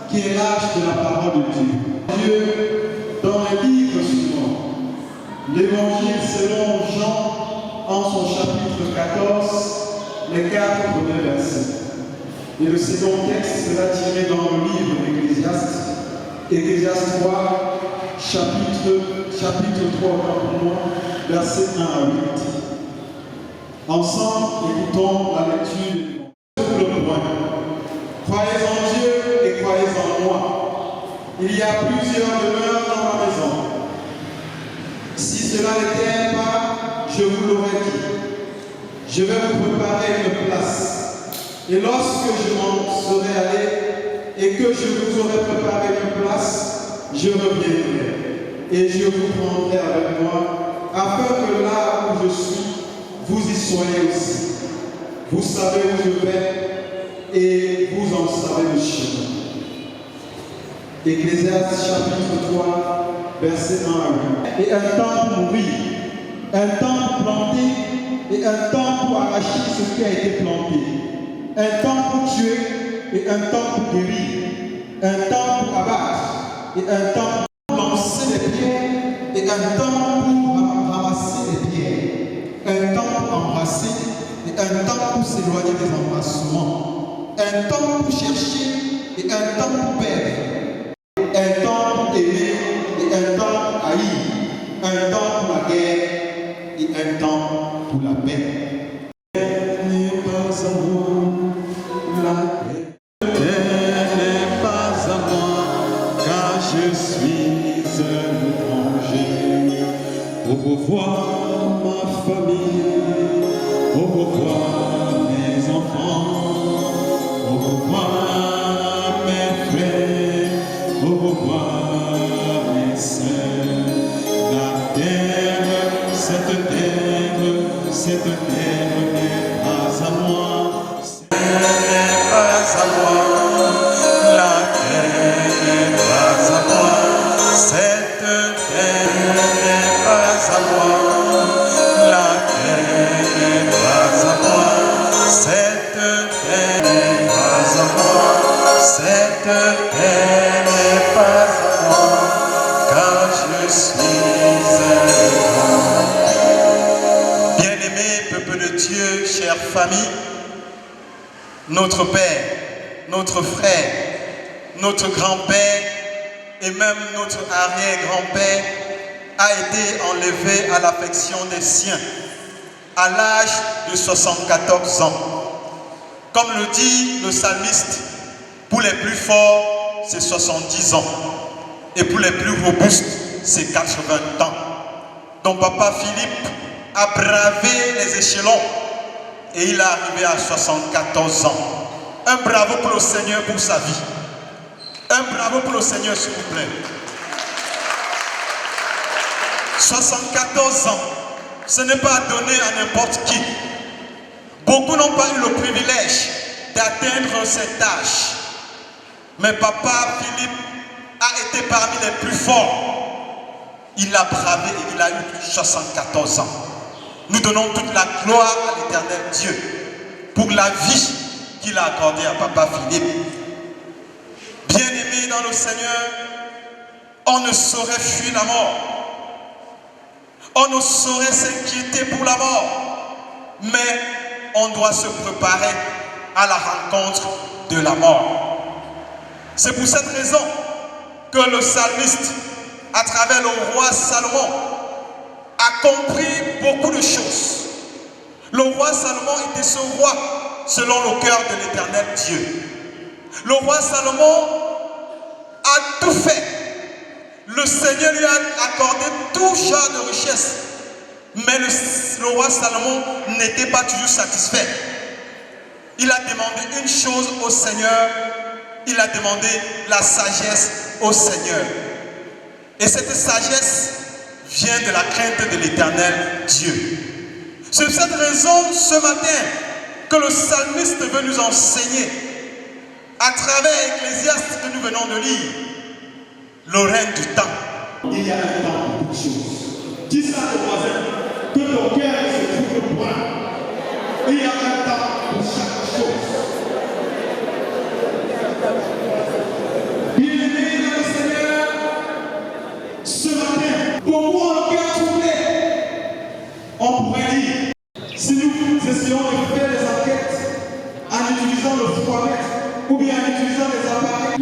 qui est l'âge de la parole de Dieu. Dieu, dans les livres suivants, l'Évangile selon Jean, en son chapitre 14, les 4 premiers versets. Et le second texte sera tiré dans le livre d'Ecclésiaste, Ecclésiaste 3, chapitre 3, versets 1 à 8. Ensemble, écoutons la lecture de le point. Croyez en Dieu et croyez en moi. Il y a plusieurs demeures dans ma maison. Si cela n'était pas, je vous l'aurais dit. Je vais vous préparer une place. Et lorsque je m'en serai allé et que je vous aurai préparé une place, je reviendrai et je vous prendrai avec moi, afin que là où je suis, vous y soyez aussi. Vous savez où je vais et vous en savez le chemin. Ecclésiaste chapitre 3, verset 1 à 8. Et un temps pour mourir, un temps pour planter et un temps pour arracher ce qui a été planté. Un temps pour tuer et un temps pour guérir. Un temps pour abattre et un temps pour lancer les pierres et un temps pour ramasser les pierres. Un temps pour embrasser et un temps pour s'éloigner des embrassements. Un temps pour chercher et un temps pour perdre. Un temps pour aimer et un temps pour haïr. Un temps pour la guerre et un temps pour la paix. N'est pas à moi la paix. N'est pas à moi car je suis un étranger. Au revoir ma famille, au revoir mes enfants, au revoir mes frères, au revoir mes sœurs. La terre, cette terre n'est pas à moi. Elle n'est pas à moi. La terre n'est pas à moi. Cette terre n'est pas à moi. La terre n'est pas à moi. Cette terre n'est pas à moi. Cette terre n'est pas à moi. Car je suis un grand. Bien-aimé peuple de Dieu, chère famille, notre père, notre frère, notre grand-père et même notre arrière-grand-père a été enlevé à l'affection des siens à l'âge de 74 ans. Comme le dit le psalmiste, pour les plus forts, c'est 70 ans. Et pour les plus robustes, c'est 80 ans. Donc papa Philippe a bravé les échelons et il est arrivé à 74 ans. Un bravo pour le Seigneur pour sa vie. Un bravo pour le Seigneur, s'il vous plaît. 74 ans, ce n'est pas donné à n'importe qui. Beaucoup n'ont pas eu le privilège d'atteindre cet âge. Mais papa Philippe a été parmi les plus forts. Il a bravé et il a eu 74 ans. Nous donnons toute la gloire à l'Éternel Dieu pour la vie qu'il a accordée à papa Philippe. Bien-aimé dans le Seigneur, on ne saurait fuir la mort. On ne saurait s'inquiéter pour la mort. Mais on doit se préparer à la rencontre de la mort. C'est pour cette raison que le psalmiste, à travers le roi Salomon, a compris beaucoup de choses. Le roi Salomon était ce roi selon le cœur de l'Éternel Dieu. Le roi Salomon a tout fait. Le Seigneur lui a accordé tout genre de richesse. Mais le roi Salomon n'était pas toujours satisfait. Il a demandé une chose au Seigneur. Il a demandé la sagesse au Seigneur. Et cette sagesse vient de la crainte de l'Éternel Dieu. C'est pour cette raison, ce matin, que le psalmiste veut nous enseigner, à travers Ecclésiaste que nous venons de lire, le règne du temps. Il y a un temps pour toutes choses. Dis ça à tes voisins, que ton cœur se trouve point. Il y a un temps pour chaque chose.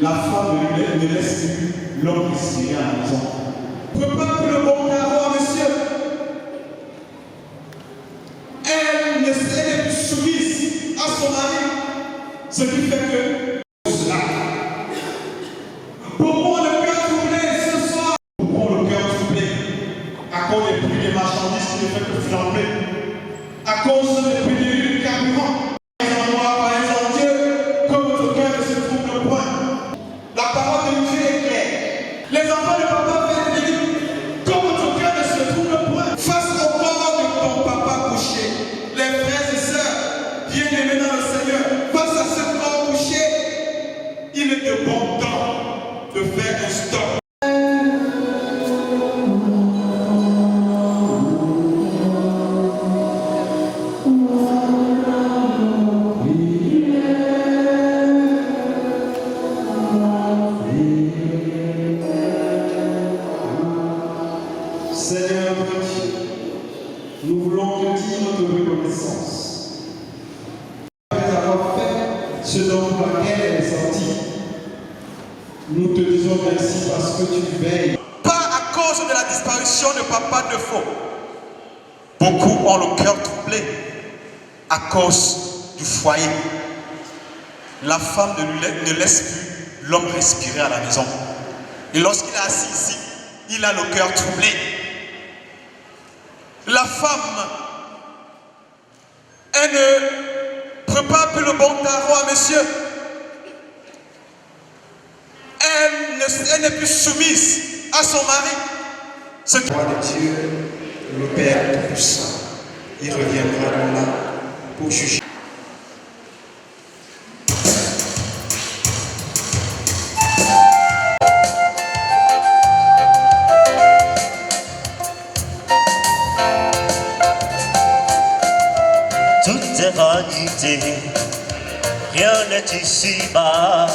La femme ne laisse plus l'homme respirer à la maison. Prépare pour le bon carreau, monsieur. Elle n'est plus soumise à son mari. Ce qui fait que cela. Pourquoi le cœur troublé ce soir? Pourquoi le cœur troublé? À cause des prix des marchandises qui ne fait que flamber. À cause des prix du carburant. Les enfants de papa veulent dire, comme ton cœur ne se trouve point, face au corps de ton papa couché. Les frères et sœurs, bien-aimés dans le Seigneur, face à ce corps couché, il est de bon temps de faire un stop. Seigneur notre Dieu, nous voulons te dire notre reconnaissance. Après avoir fait ce dont pour laquelle elle est sortie, nous te disons merci parce que tu veilles. Pas à cause de la disparition de papa de faux. Beaucoup ont le cœur troublé à cause du foyer. La femme ne laisse plus l'homme respirer à la maison. Et lorsqu'il est assis ici, il a le cœur troublé. La femme, elle ne prépare plus le bon tarot à monsieur. Elle n'est plus soumise à son mari. Ce qui... de Dieu, le Père Tout-Puissant, il reviendra là pour juger. Tout est vanité, rien n'est ici-bas.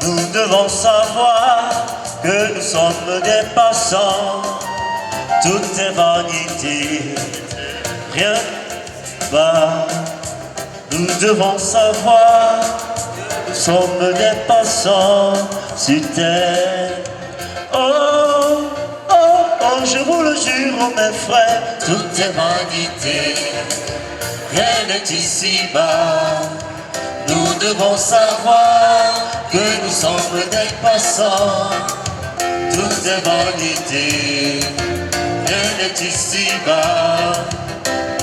Nous devons savoir que nous sommes des passants. Tout est vanité, rien n'est. Nous devons savoir que nous sommes des passants sur terre. Oh, oh, oh, je vous le jure, oh, mes frères, tout est vanité. Rien n'est ici-bas. Nous devons savoir que nous sommes des passants. Tout est vanité. Rien n'est ici-bas.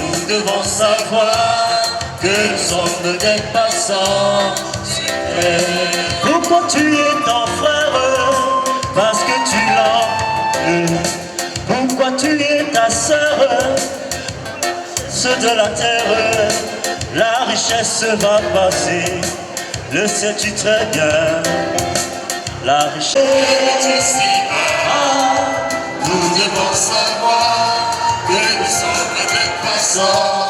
Nous devons savoir que nous sommes des passants. Pourquoi tu es ton frère? Parce que tu l'aimes. Pourquoi tu es ta sœur? Ceux de la terre, la richesse va passer, le sais-tu très bien. La richesse est ici-bas. Nous devons savoir que nous sommes des passants.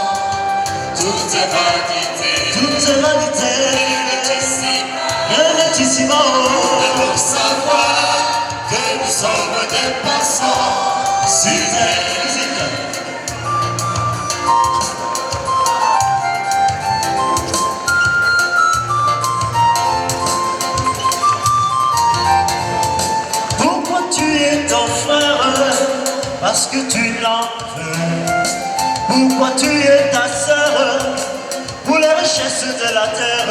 Tout est vanité, toute vanité. Rien n'est ici-bas. Nous devons savoir que nous sommes des passants. Sur terre. Ton frère, parce que tu l'en veux. Pourquoi tu es ta sœur? Pour les richesses de la terre,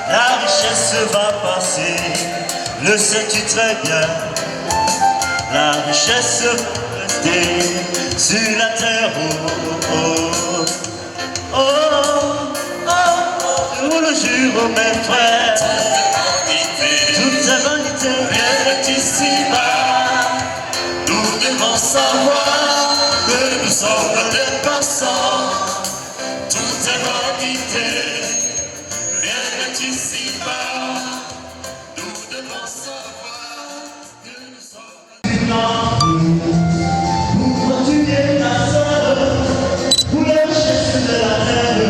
la richesse va passer, le sais-tu très bien. La richesse va rester sur la terre. Oh, oh, oh, oh, oh, je vous le jure, mes frères, toute est vanité, rien n'est ici-bas. Nous devons savoir que nous sommes des passants. Tout est vanité, rien n'est ici-bas. Nous devons savoir que nous sommes. Pourquoi tu es ta sœur? Pour les richesses de la terre,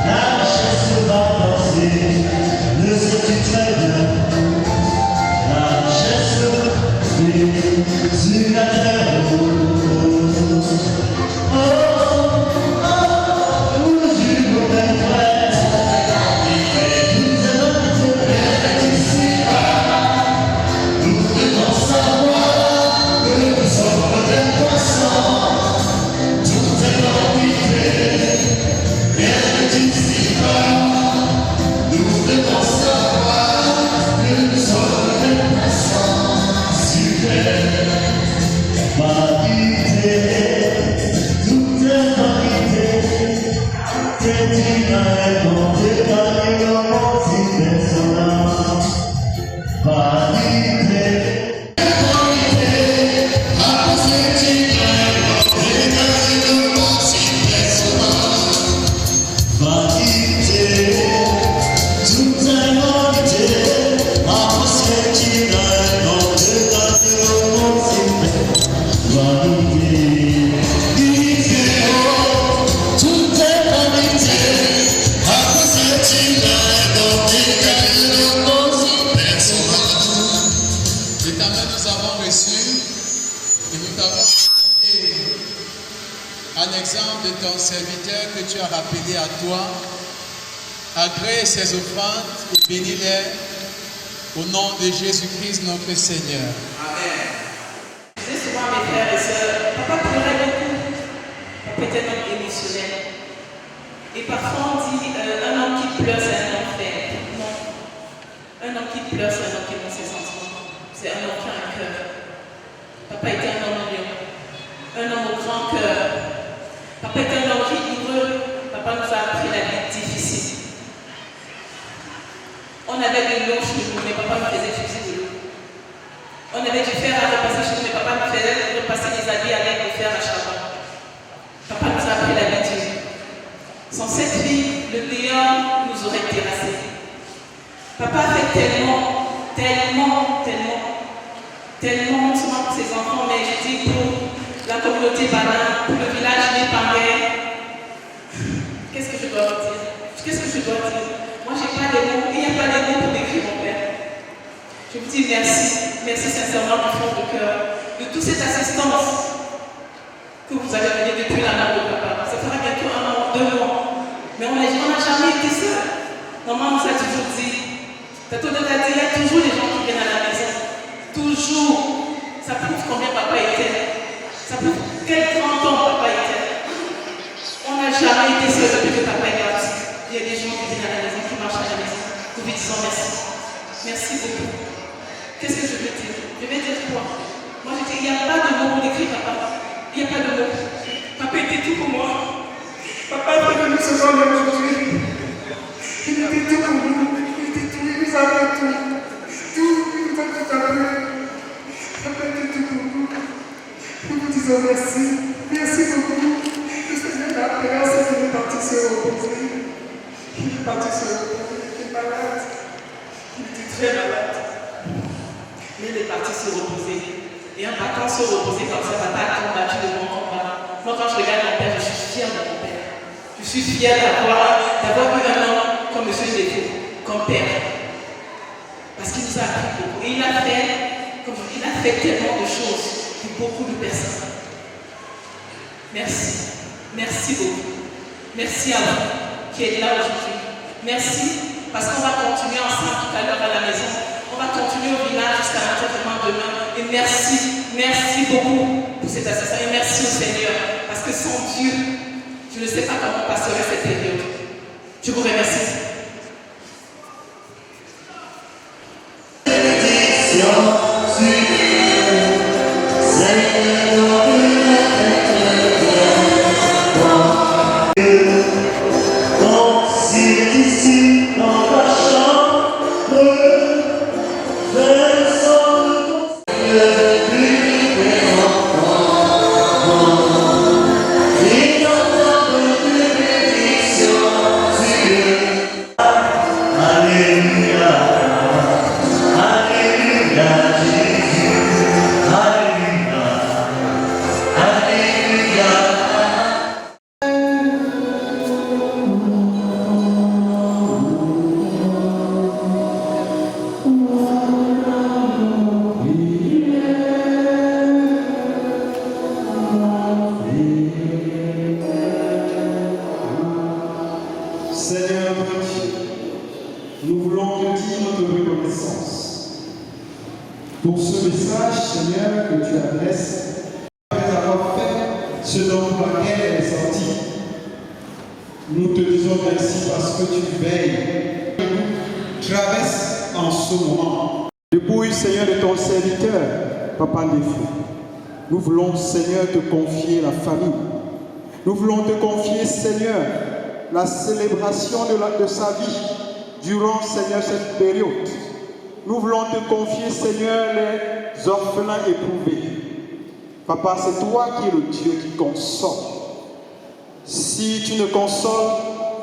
la richesse va passer, le sais-tu très bien. La richesse sur la terre. Oh, oh, Et nous t'avons appelé à l'exemple de ton serviteur que tu as rappelé à toi. Agrée ses offrandes et bénis-les au nom de Jésus-Christ notre Seigneur. Amen. Je dis souvent à mes frères et sœurs, papa pleurait beaucoup. Papa était un homme émotionnel. Et parfois on dit, un homme qui pleure, c'est un homme faible. Non. Un homme qui pleure, c'est un homme qui a ses sentiments. C'est un homme qui a un cœur. Papa était un homme lion. Un homme au grand cœur. Papa était un homme rigoureux. Papa nous a appris la vie difficile. On avait de l'eau chez nous, mais papa me faisait fuser de l'eau. On avait du fer à repasser chez nous, mais papa me faisait repasser les habits avec du fer à charbon. Papa nous a appris la vie dure. Sans cette vie, le lion nous aurait terrassés. Papa a fait tellement, non seulement pour ses enfants, mais je dis pour la communauté banane, pour le village népangais. Qu'est-ce que je dois vous dire? Moi, je n'ai pas de mots, il n'y a pas de mots pour décrire mon père. Je vous dis merci, merci sincèrement du fond du cœur, de toute cette assistance que vous avez donnée depuis la mort de papa. Ça fera bientôt 1 an, 2 mois. Mais on n'a jamais été seuls. Maman nous a toujours dit, Tato de t'a dit, il y a toujours des gens qui viennent à la maison. Toujours. Ça prouve combien papa était. Ça prouve quel grand homme papa était. On n'a jamais été seuls depuis que papa est parti. Il y a des gens qui viennent à la maison, qui marchent à la maison. Nous lui disons merci. Merci beaucoup. Qu'est-ce que je veux dire? Je vais dire quoi? Moi je dis, il n'y a pas de mots pour décrire papa. Il n'y a pas de mots. Papa était tout pour moi. Papa est venu ce jour aujourd'hui. Il était tout pour nous. Il était tout. Il nous a fait tout. Tout. Il nous a tout appris. Papa était tout pour nous. Nous vous disons merci. Merci beaucoup. Le Seigneur a appelé à ce qu'il est parti se reposer. Il est parti se reposer. Il était malade. Il était très malade. Mais il est parti se reposer. Et en partant se reposer comme ça, papa a combattu de bon combat. Moi, quand je regarde mon père, je suis fière de mon père. Je suis fière d'avoir eu un homme comme M. Défaut, comme père. Parce qu'il nous a appris beaucoup. Et il a fait tellement de choses pour beaucoup de personnes. Merci. Merci beaucoup. Merci à vous qui êtes là aujourd'hui. Merci parce qu'on va continuer ensemble tout à l'heure à la maison. On va continuer au village jusqu'à l'enterrement demain. Et merci beaucoup pour cette assistance. Et merci au Seigneur. Parce que sans Dieu, je ne sais pas comment on passerait cette période. Je vous remercie. Pour ce message, Seigneur, que tu adresses, après avoir fait ce dont laquelle elle est sortie, nous te disons merci parce que tu veilles, nous traverses en ce moment. Dépouille, Seigneur, de ton serviteur, Papa Défaut. Nous voulons, Seigneur, te confier la famille. Nous voulons te confier, Seigneur, la célébration de sa vie durant, Seigneur, cette période. Nous voulons te confier, Seigneur, les orphelins éprouvés. Papa, c'est toi qui es le Dieu qui console. Si tu ne consoles,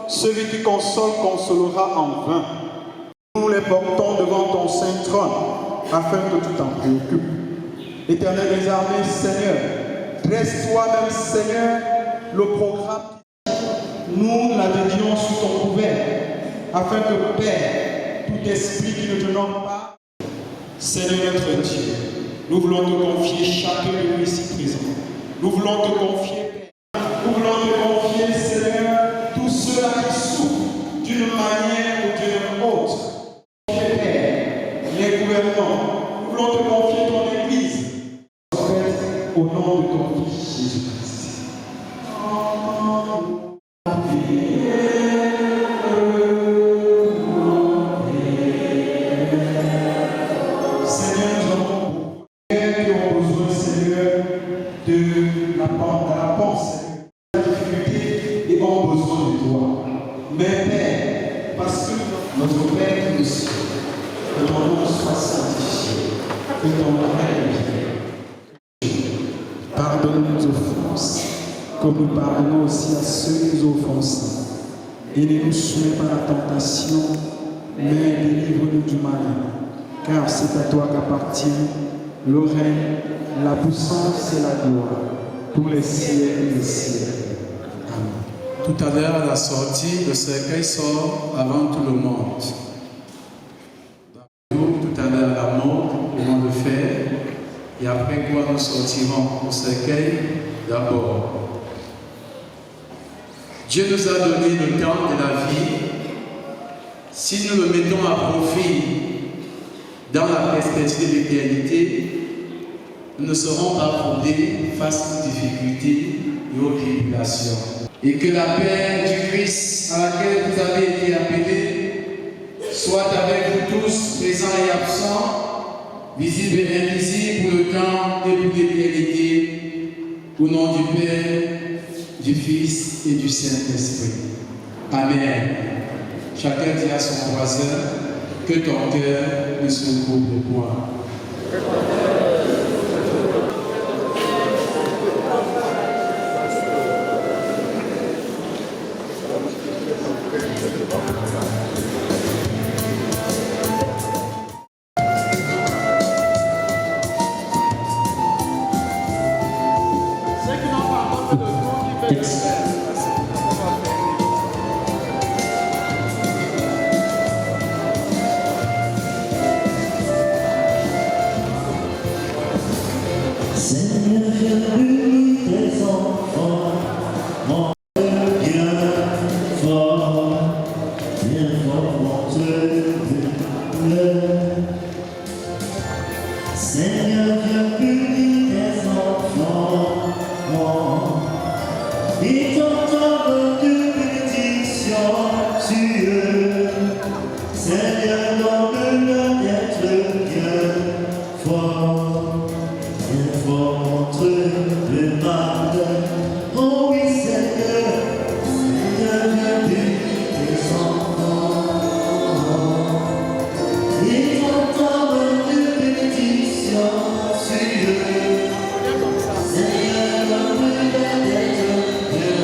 celui qui console consolera en vain. Nous les portons devant ton saint trône, afin que tu t'en préoccupes. Éternel des armées, Seigneur, dresse toi-même, Seigneur, le programme. Nous l'adhésions sous ton couvert, afin que, Père, tout esprit qui ne te nomme pas, Seigneur notre Dieu, Nous voulons te confier chacun de nous ici présents. Nous voulons te confier, Père. Nous voulons te confier, Seigneur, tous ceux qui souffrent d'une manière ou d'une autre. Père, les gouvernements, nous voulons te confier ton Église. Au nom de ton Fils Jésus-Christ. Seigneur, nous avons qui ont besoin, Seigneur, de la pensée, de la difficulté et ont besoin de toi. Mais Père, parce que notre Père qui nous suit, que ton nom soit sanctifié, que ton règne vienne. Pardonne nos offenses, comme nous pardonnons aussi à ceux qui nous offensent. Et ne nous soumets pas à la tentation, mais délivre-nous du mal. Car c'est à toi qu'appartient le règne, la puissance et la gloire, pour les siècles et les siècles. Amen. Tout à l'heure, à la sortie, le cercueil sort avant tout le monde. Tout à l'heure, la mort, on va le faire. Et après quoi nous sortirons au cercueil d'abord. Dieu nous a donné le temps de la vie. Si nous le mettons à profit dans la perspective de l'éternité, nous ne serons pas troublés face aux difficultés et aux tribulations. Et que la paix du Christ à laquelle vous avez été appelés soit avec vous tous, présents et absents, visible et invisible pour le temps et pour l'éternité, au nom du Père, du Fils et du Saint-Esprit. Amen. Chacun dit à son voisin que ton cœur ne se couvre point. Seigneur, viens bénir tes enfants, mon Dieu, viens fort, mon Dieu, Seigneur, viens bénir tes enfants, et t'entendre de bénédiction sur eux. Seigneur, donne-leur d'être bien fort. Contre le mal, oh oui Seigneur, Seigneur, viens bénir tes enfants, et t'entendre de bénédiction sur eux. Seigneur, donne-leur d'être bien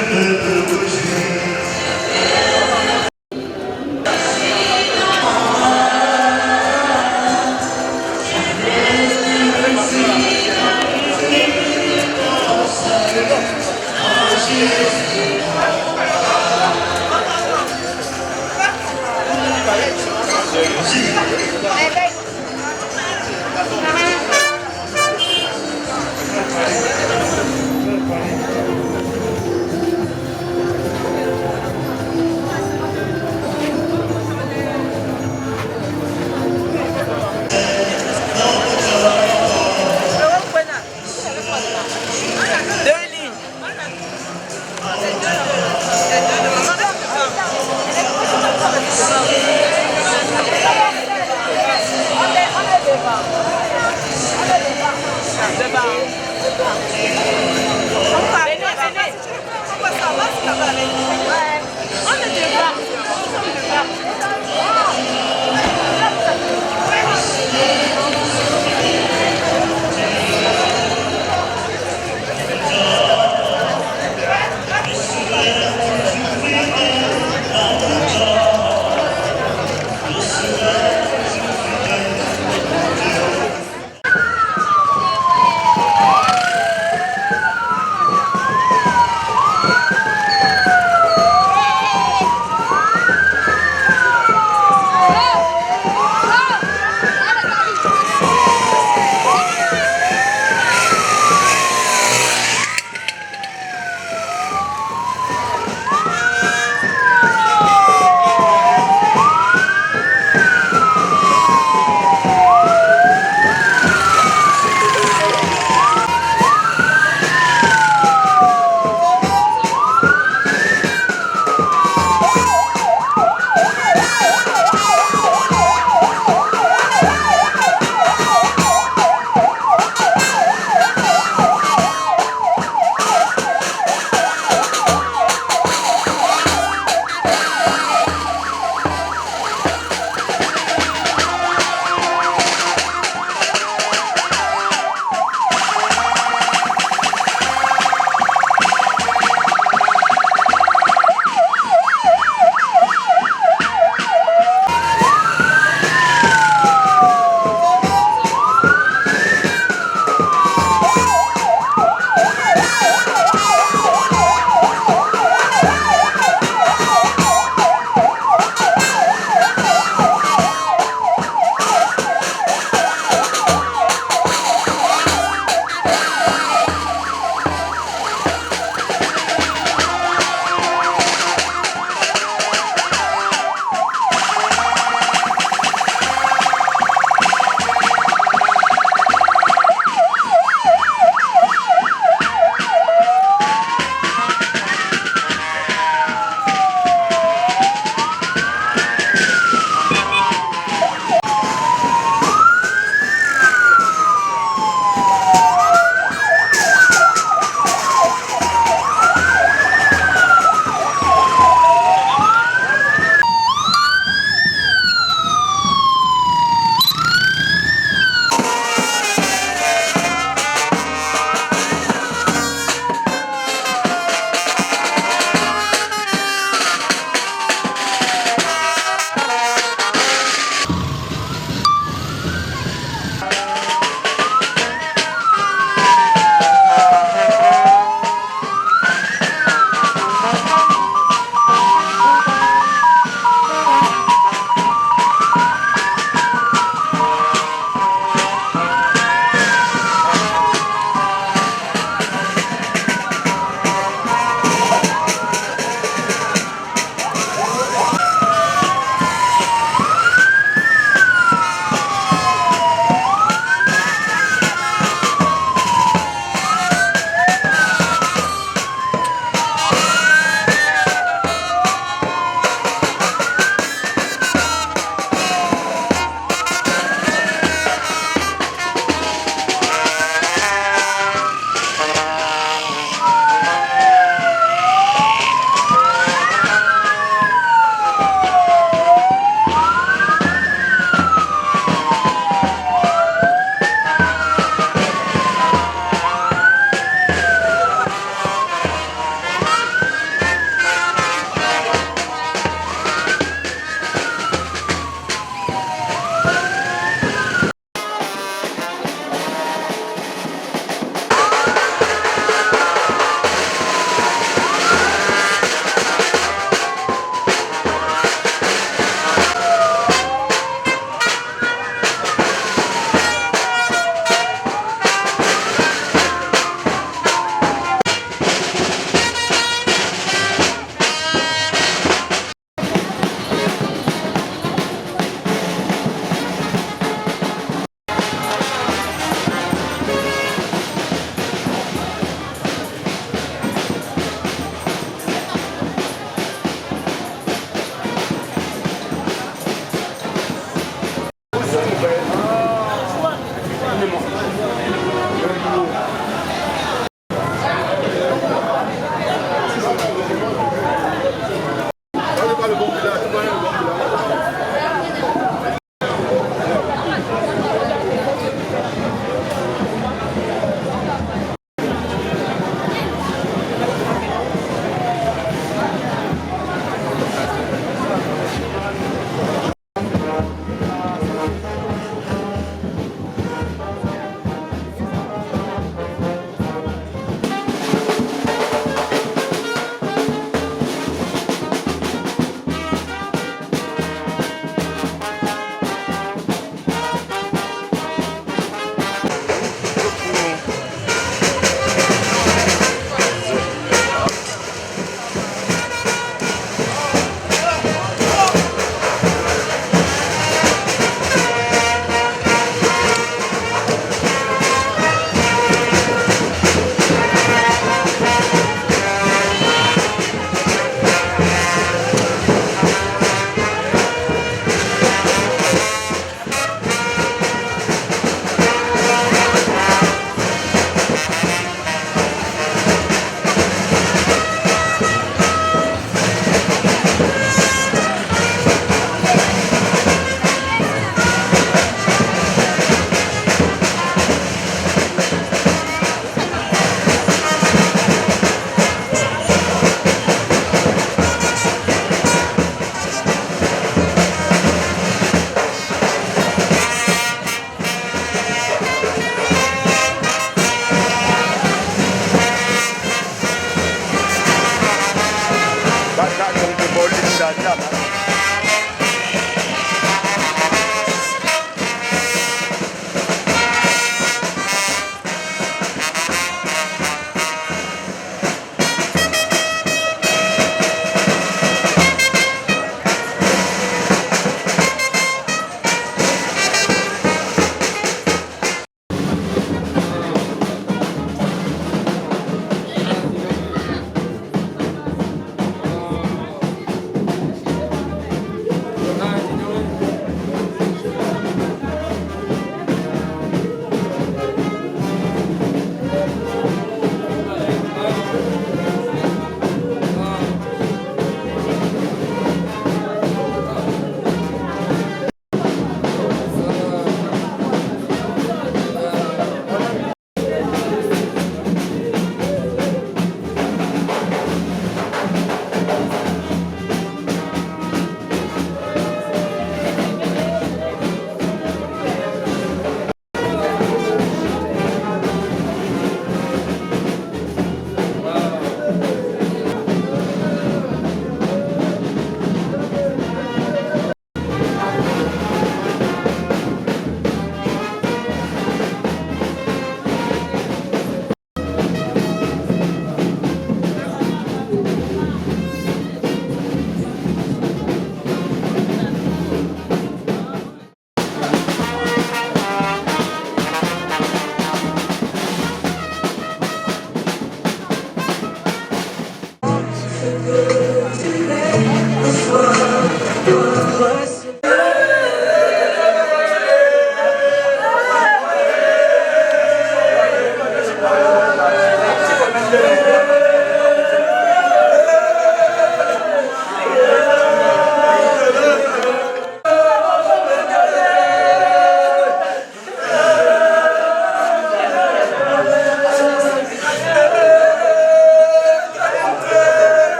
peux te bouger. Deux lignes.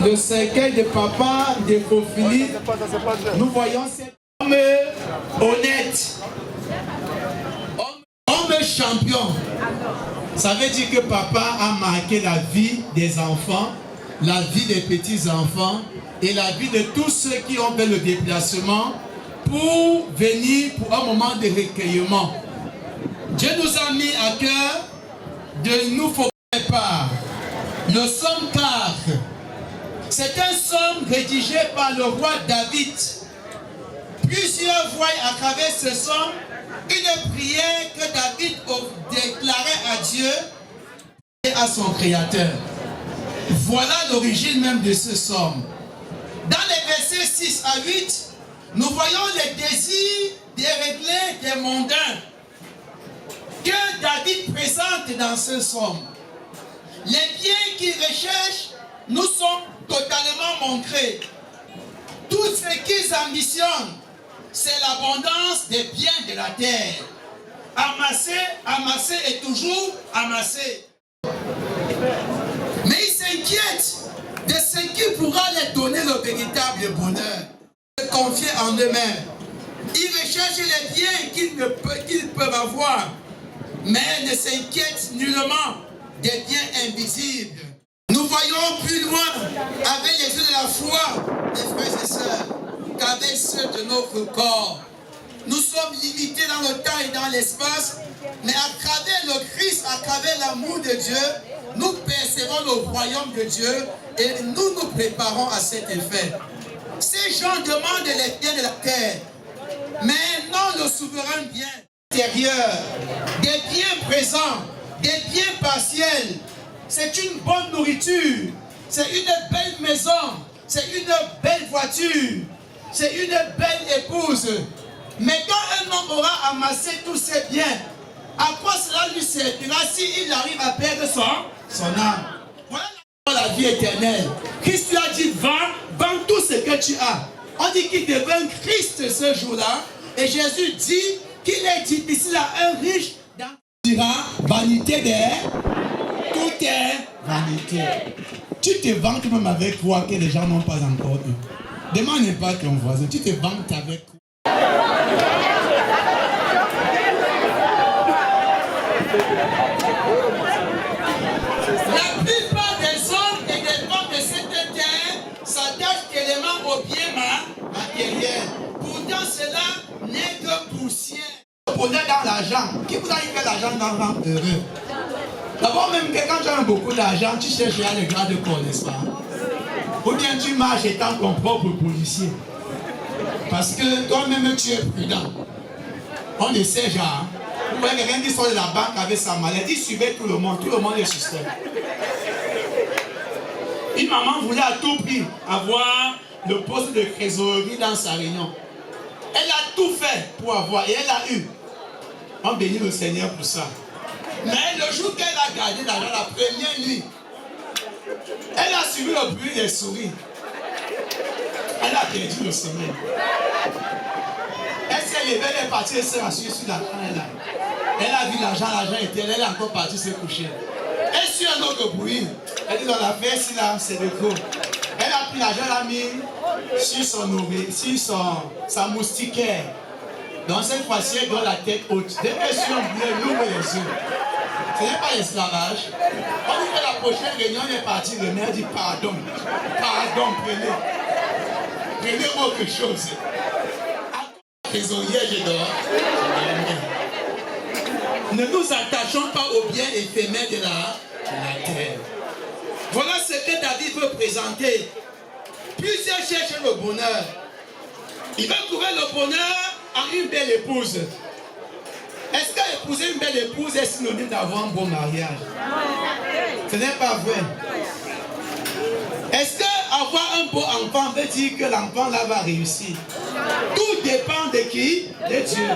le cercueil de papa de Ophélie, nous voyons cet homme honnête, homme champion. Ça veut dire que papa a marqué la vie des enfants, la vie des petits-enfants et la vie de tous ceux qui ont fait le déplacement pour venir pour un moment de recueillement. Dieu nous a mis à cœur de nous former par le psaume 4. C'est un psaume rédigé par le roi David. Plusieurs voient à travers ce psaume une prière que David déclarait à Dieu et à son Créateur. Voilà l'origine même de ce psaume. Dans les versets 6 à 8, nous voyons les désirs déréglés des mondains que David présente dans ce psaume. Les biens qu'il recherche nous sont totalement montrés. Tout ce qu'ils ambitionnent, c'est l'abondance des biens de la terre. Amasser, amasser et toujours amasser. Mais ils s'inquiètent de ce qui pourra leur donner le véritable bonheur. Se confier en eux-mêmes. Ils recherchent les biens qu'ils peuvent avoir, mais ne s'inquiètent nullement des biens invisibles. Nous voyons plus loin avec les yeux de la foi, mes frères et sœurs, qu'avec ceux de notre corps. Nous sommes limités dans le temps et dans l'espace, mais à travers le Christ, à travers l'amour de Dieu, nous percevons le royaume de Dieu et nous nous préparons à cet effet. Ces gens demandent les biens de la terre, mais non le souverain bien intérieur, des biens présents, des biens partiels. C'est une bonne nourriture, c'est une belle maison, c'est une belle voiture, c'est une belle épouse. Mais quand un homme aura amassé tous ses biens, à quoi cela lui servira s'il arrive à perdre son âme? Voilà la vie éternelle. Christ lui a dit, vends tout ce que tu as. On dit qu'il devint Christ ce jour-là. Et Jésus dit qu'il est difficile à un riche dira vanité tout est vanité. Tu te vantes même avec quoi que les gens n'ont pas encore eu. Demande pas ton voisin, tu te vantes avec quoi? La plupart des hommes et des femmes de cette terre s'attachent tellement aux biens matériels. Pourtant cela n'est que poussière. On est dans l'argent. Qui vous a dit que l'argent nous rend heureux? D'abord même que quand tu as beaucoup d'argent, tu cherches à les gardes de corps, n'est-ce pas? Ou bien tu marches étant ton propre policier. Parce que toi-même tu es prudent. On ne sait genre. Vous voyez quelqu'un qui sort de la banque avec sa mallette, il suivait tout le monde est suspect. Une maman voulait à tout prix avoir le poste de trésorerie dans sa réunion. Elle a tout fait pour avoir et elle a eu. On bénit le Seigneur pour ça. Mais le jour qu'elle a gardé l'argent, la première nuit, elle a suivi le bruit des souris. Elle a perdu le sommeil. Elle s'est levée, elle est partie, elle s'est assise sur l'argent. Elle a vu l'argent était, elle est encore partie se coucher. Elle suit un autre bruit. Elle dit dans la fesse là, c'est de gros. Elle a pris l'argent, elle a mis sur son oreille, sur sa moustiquaire. Donc cette fois-ci, elle donne la tête haute. Dès qu'elle suit un bruit, elle ouvre les yeux. Ce n'est pas l'esclavage. On dit que la prochaine réunion est partie, le maire dit pardon. Pardon, prenez autre chose. Trésorier, je dors. Ne nous attachons pas aux biens éphémères de la terre. Voilà ce que David veut présenter. Plusieurs cherchent le bonheur. Ils veulent trouver le bonheur en une belle épouse. Est-ce qu'épouser une belle épouse est synonyme d'avoir un bon mariage? Ce n'est pas vrai. Est-ce qu'avoir un beau enfant veut dire que l'enfant là va réussir? Tout dépend de qui? De Dieu.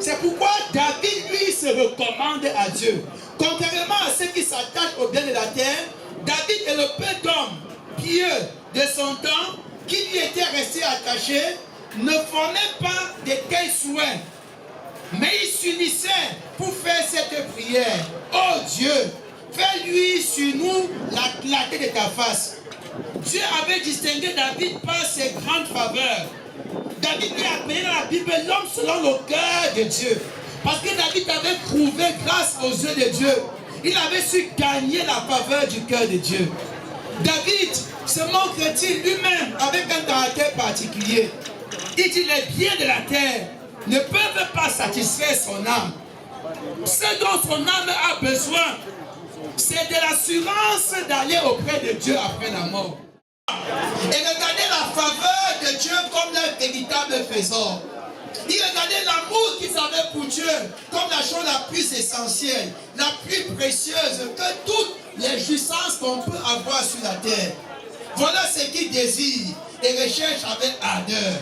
C'est pourquoi David, lui, se recommande à Dieu. Contrairement à ceux qui s'attachent au bien de la terre, David est le peu d'hommes pieux de son temps qui lui étaient restés attachés, ne formaient pas de tels souhaits. Mais il s'unissait pour faire cette prière. Oh Dieu, fais-lui sur nous la clarté de ta face. Dieu avait distingué David par ses grandes faveurs. David est appelé dans la Bible l'homme selon le cœur de Dieu. Parce que David avait trouvé grâce aux yeux de Dieu. Il avait su gagner la faveur du cœur de Dieu. David se montre-t-il lui-même avec un caractère particulier. Il dit les biens de la terre ne peuvent pas satisfaire son âme. Ce dont son âme a besoin, c'est de l'assurance d'aller auprès de Dieu après la mort. Et regardez la faveur de Dieu comme un véritable trésor. Il regardait l'amour qu'ils avaient pour Dieu comme la chose la plus essentielle, la plus précieuse que toutes les jouissances qu'on peut avoir sur la terre. Voilà ce qu'ils désirent et recherchent avec ardeur.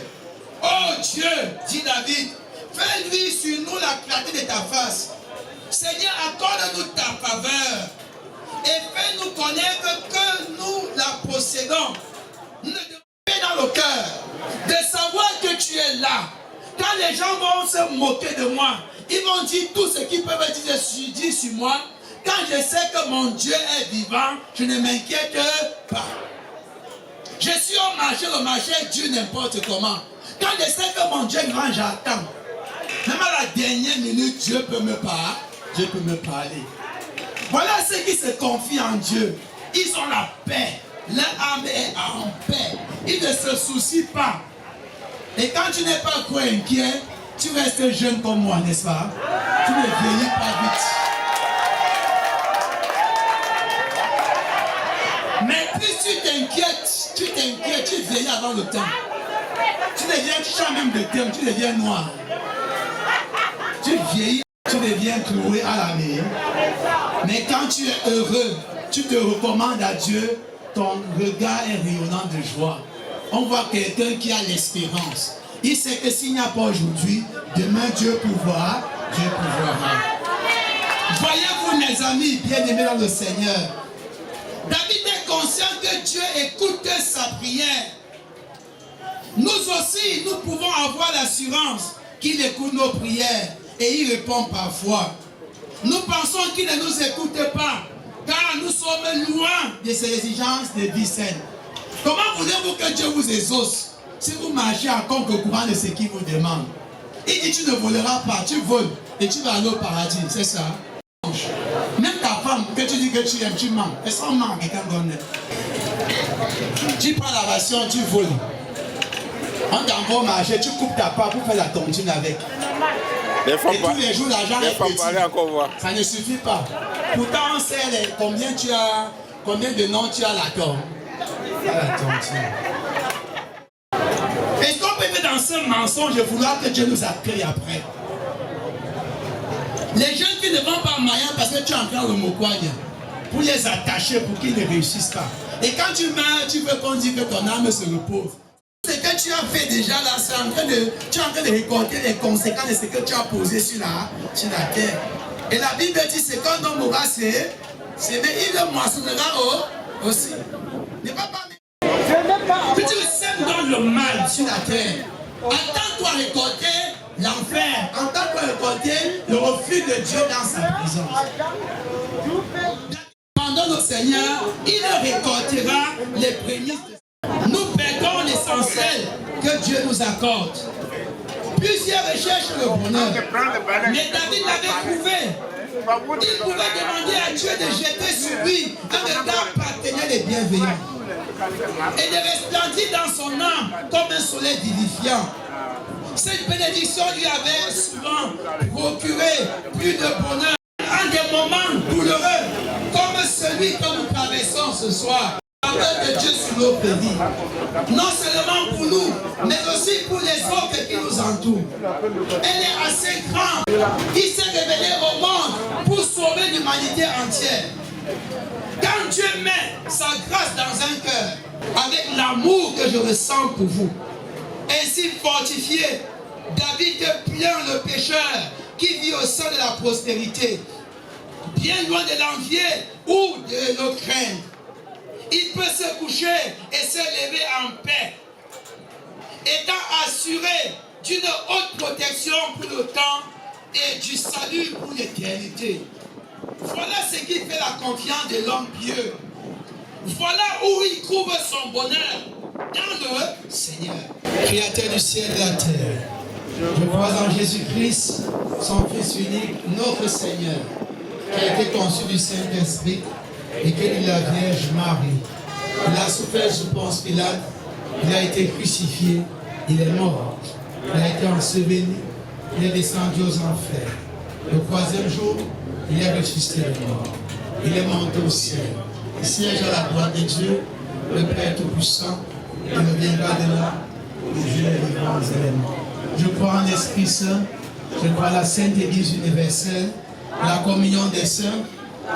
Oh Dieu, dit David, fais-lui sur nous la clarté de ta face. Seigneur, accorde-nous ta faveur et fais-nous connaître que nous la possédons. Nous devons dans le cœur de savoir que tu es là. Quand les gens vont se moquer de moi, ils vont dire tout ce qu'ils peuvent dire sur moi. Quand je sais que mon Dieu est vivant, je ne m'inquiète pas. Je suis au marché, le marché dure n'importe comment. Quand je sais que mon Dieu est grand, j'attends. Même à la dernière minute, Dieu peut me parler. Voilà ceux qui se confient en Dieu. Ils ont la paix. Leur âme est en paix. Ils ne se soucient pas. Et quand tu n'es pas trop inquiet, tu restes jeune comme moi, n'est-ce pas? Tu ne vieillis pas vite. Mais plus tu t'inquiètes, tu vieillis avant le temps. Tu changes même de terme, tu deviens noir. Tu vieillis, tu deviens cloué à la mer. Mais quand tu es heureux, tu te recommandes à Dieu, ton regard est rayonnant de joie. On voit quelqu'un qui a l'espérance. Il sait que s'il n'y a pas aujourd'hui, demain Dieu pourra. Voyez-vous mes amis bien-aimés dans le Seigneur, David est conscient que Dieu écoute sa prière. Nous aussi, nous pouvons avoir l'assurance qu'il écoute nos prières et il répond parfois. Nous pensons qu'il ne nous écoute pas car nous sommes loin de ses exigences de vie saine. Comment voulez-vous que Dieu vous exauce si vous marchez à contre-courant de ce qu'il vous demande? Il dit tu ne voleras pas, tu voles et tu vas aller au paradis, c'est ça? Même ta femme que tu dis que tu aimes, tu mens. Elle s'en ment, quelqu'un donne. Tu prends la ration, tu voles. On t'envoie au marché, tu coupes ta part pour faire la tontine avec. Et tous les jours, l'argent est petit. Ça ne suffit pas. Pourtant, on sait combien de noms tu as la tombe. Est-ce qu'on peut être dans ce mensonge et vouloir que Dieu nous accueille après? Les jeunes qui ne vont pas en Maya parce que tu es en train de Mokwanya pour les attacher pour qu'ils ne réussissent pas. Et quand tu meurs, tu veux qu'on dise que ton âme se repose. Ce que tu as fait déjà là, tu es en train de récolter les conséquences de ce que tu as posé sur la terre. Et la Bible dit c'est quand on aura il le moissonnera aussi. Ne va pas. Que tu sèmes dans le mal sur la terre. Attends-toi récolter l'enfer. Attends-toi récolter le refus de Dieu dans sa présence. Pendant le Seigneur, il récoltera les prémices. Nous perdons l'essentiel que Dieu nous accorde. Plusieurs recherchent le bonheur. Mais David l'avait trouvé. Il pouvait demander à Dieu de jeter sur lui un regard partenaire et bienveillant. Et de resplendir dans son âme comme un soleil vivifiant. Cette bénédiction lui avait souvent procuré plus de bonheur en des moments douloureux comme celui que nous traversons ce soir. La faveur de Dieu sur nos pays. Non seulement pour nous, mais aussi pour les autres qui nous entourent. Elle est assez grande. Il s'est révélé au monde pour sauver l'humanité entière. Quand Dieu met sa grâce dans un cœur, avec l'amour que je ressens pour vous, ainsi fortifié, David plaint le pécheur qui vit au sein de la prospérité, bien loin de l'envier ou de le craindre. Il peut se coucher et se lever en paix, étant assuré d'une haute protection pour le temps et du salut pour l'éternité. Voilà ce qui fait la confiance de l'homme pieux. Voilà où il trouve son bonheur, dans le Seigneur. Créateur du ciel et de la terre, je crois en Jésus-Christ, son Fils unique, notre Seigneur, qui a été conçu du Saint-Esprit et qui est de la Vierge Marie. Il a souffert sous Ponce Pilate, il a été crucifié, il est mort, il a été enseveli, il est descendu aux enfers. Le troisième jour, il est ressuscité de mort. Il est monté au ciel. Il siège à la droite de Dieu, le Père Tout-Puissant. Il reviendra de là pour juger les vivants et les morts. Je crois en l'Esprit Saint, je crois à la Sainte Église universelle, la communion des saints,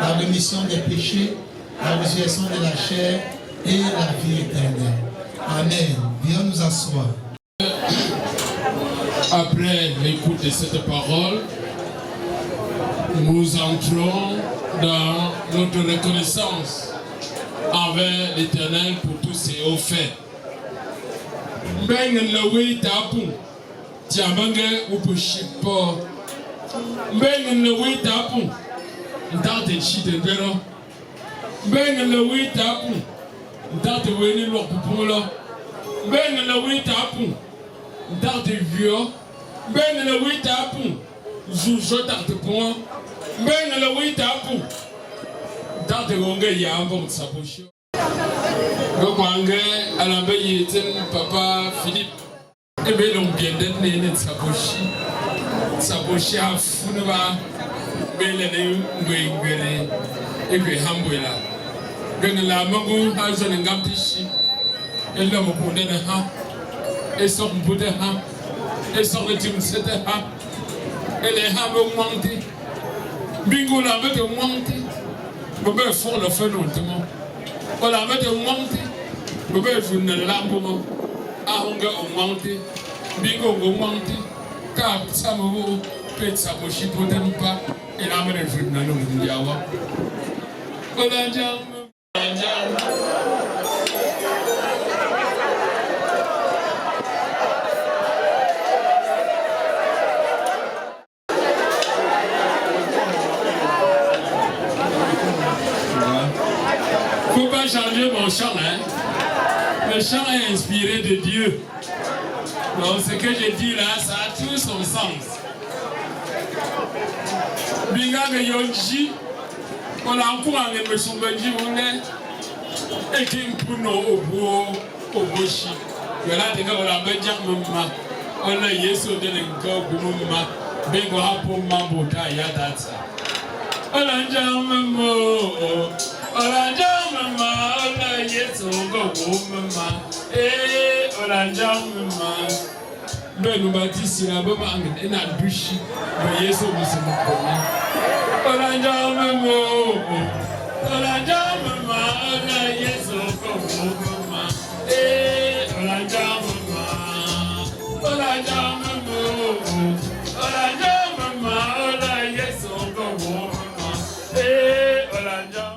la rémission des péchés, la résurrection de la chair et la vie éternelle. Amen. Viens nous asseoir. Après l'écoute de cette parole, nous entrons dans notre reconnaissance envers l'Éternel pour tous ses hauts faits. Ben lewe tapu, tiabange upushipo. Ben lewe tapu, ndate chide bero. Ben lewe tapu, ndate weni lo pupulo. Ben lewe tapu, ndate vio. Ben lewe tapu, zuzo ndate pon. Ben lewe tapu, ndate gonge yambo msaposho. Gokwange alambe yeten papa Philippe ebe lombiende nene tsaboshi afunwa bele ne ngwengere ebe hambwela gana la magu hazon ngamtishi elo mpude na ha eso mpude ha eso letimsete ha ele ha bo monte bingo la mete monte bobe fo le feno temo ola mete monte bobe funna lambo ahonga monte bingo go monte ka samu pizza bo shipo tempa ila mene funna no ndiawa ola jam faut pas changer mon chant, hein. Le chant est inspiré de Dieu. Donc ce que je dis là, ça a tout son sens. Binga me yonji, on a encore un me sombenji on est et qui mpuno au boshi. Voilà des gars on a besoin mama, on a yeso de l'encore mama, bingo hapo mambo ta ya data. On a jammo. Ola mama, ola yeso go mama, ola mama. Benu batisi na baba angin ina dushi, ba yeso musimu kona. Ola mama, ola yeso go mama, ola mama, ola mama, ola yeso go mama, ola.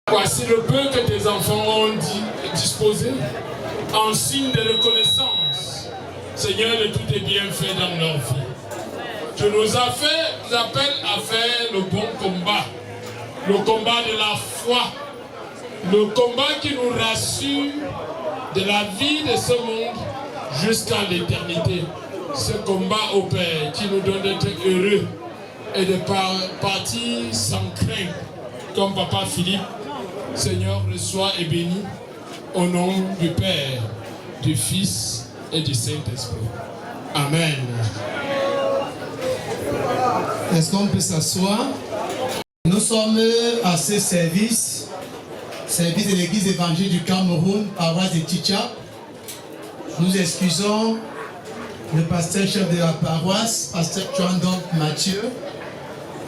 Voici le peu que tes enfants ont disposé en signe de reconnaissance, Seigneur, de tous tes bienfaits dans leur vie. Tu nous appelles à faire le bon combat, le combat de la foi, le combat qui nous rassure de la vie de ce monde jusqu'à l'éternité. Ce combat, ô Père, qui nous donne d'être heureux et de partir sans crainte, comme Papa Philippe. Seigneur, reçois et bénis au nom du Père, du Fils et du Saint-Esprit. Amen. Est-ce qu'on peut s'asseoir? Nous sommes à ce service de l'église évangélique du Cameroun, paroisse de Tchitcha. Nous excusons le pasteur chef de la paroisse, pasteur Chouandon Mathieu,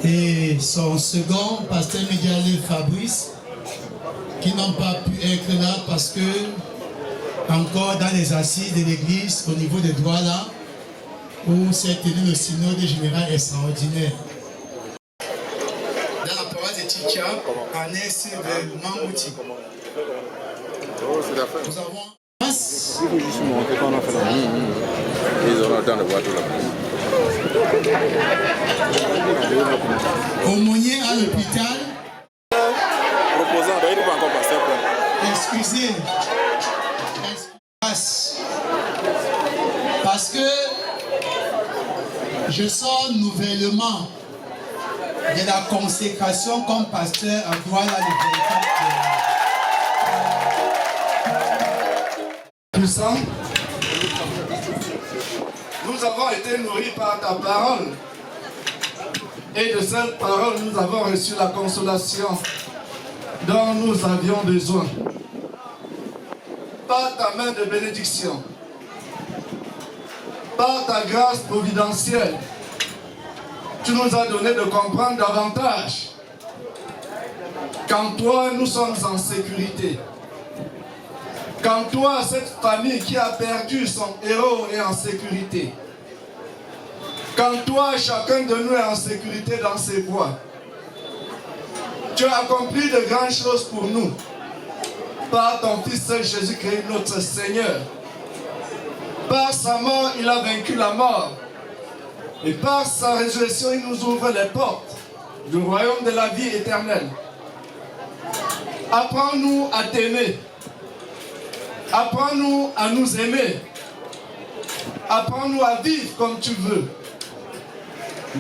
et son second, pasteur Médialé Fabrice, qui n'ont pas pu être là parce que, encore dans les assises de l'église, au niveau de Douala, où s'est tenu le synode général extraordinaire. Dans la paroisse de Tchitcha, en est de Mamouti. Nous avons aumônier à l'hôpital. Excusez. Parce que je sors nouvellement de la consécration comme pasteur à Douala le 24. Puissant, nous avons été nourris par ta parole. Et de cette parole, nous avons reçu la consolation dont nous avions besoin. Par ta main de bénédiction, par ta grâce providentielle, tu nous as donné de comprendre davantage qu'en toi, nous sommes en sécurité. Qu'en toi, cette famille qui a perdu son héros est en sécurité. Qu'en toi, chacun de nous est en sécurité dans ses voies. Tu as accompli de grandes choses pour nous. Par ton Fils Jésus-Christ, notre Seigneur. Par sa mort, il a vaincu la mort. Et par sa résurrection, il nous ouvre les portes du royaume de la vie éternelle. Apprends-nous à t'aimer. Apprends-nous à nous aimer. Apprends-nous à vivre comme tu veux.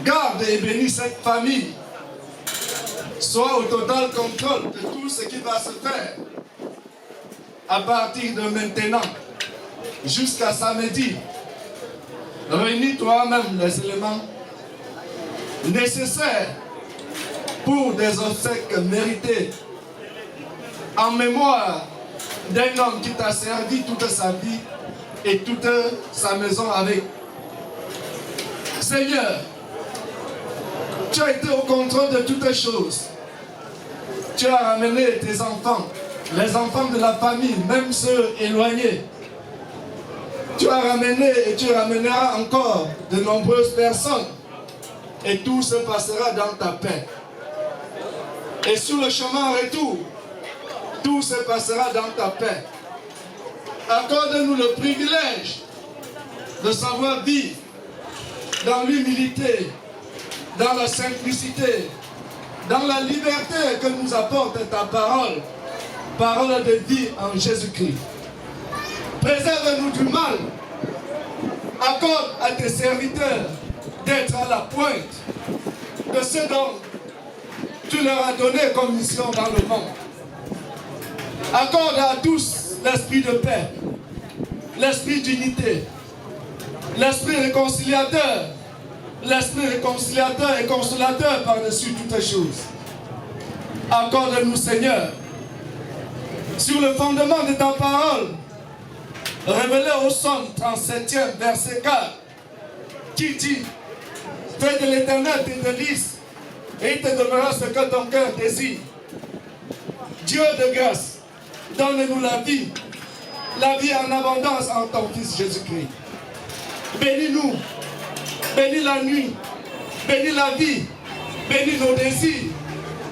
Garde et bénis cette famille. Sois au total contrôle de tout ce qui va se faire à partir de maintenant jusqu'à samedi. Réunis toi-même les éléments nécessaires pour des obsèques méritées en mémoire d'un homme qui t'a servi toute sa vie et toute sa maison avec. Seigneur, tu as été au contrôle de toutes choses. Tu as ramené tes enfants, les enfants de la famille, même ceux éloignés. Tu as ramené et tu ramèneras encore de nombreuses personnes. Et tout se passera dans ta paix. Et sur le chemin retour, tout se passera dans ta paix. Accorde-nous le privilège de savoir vivre dans l'humilité, dans la simplicité, dans la liberté que nous apporte ta parole, parole de vie en Jésus-Christ. Préserve-nous du mal. Accorde à tes serviteurs d'être à la pointe de ce dont tu leur as donné comme mission dans le monde. Accorde à tous l'esprit de paix, l'esprit d'unité, l'esprit réconciliateur et consolateur par-dessus toutes choses. Accorde-nous, Seigneur, sur le fondement de ta parole, révélé au Somme 37e, verset 4, qui dit: fais de l'Éternel tes délices, et il te donnera ce que ton cœur désire. Dieu de grâce, donne-nous la vie en abondance en ton Fils Jésus-Christ. Bénis-nous, bénis la nuit, bénis la vie, bénis nos désirs,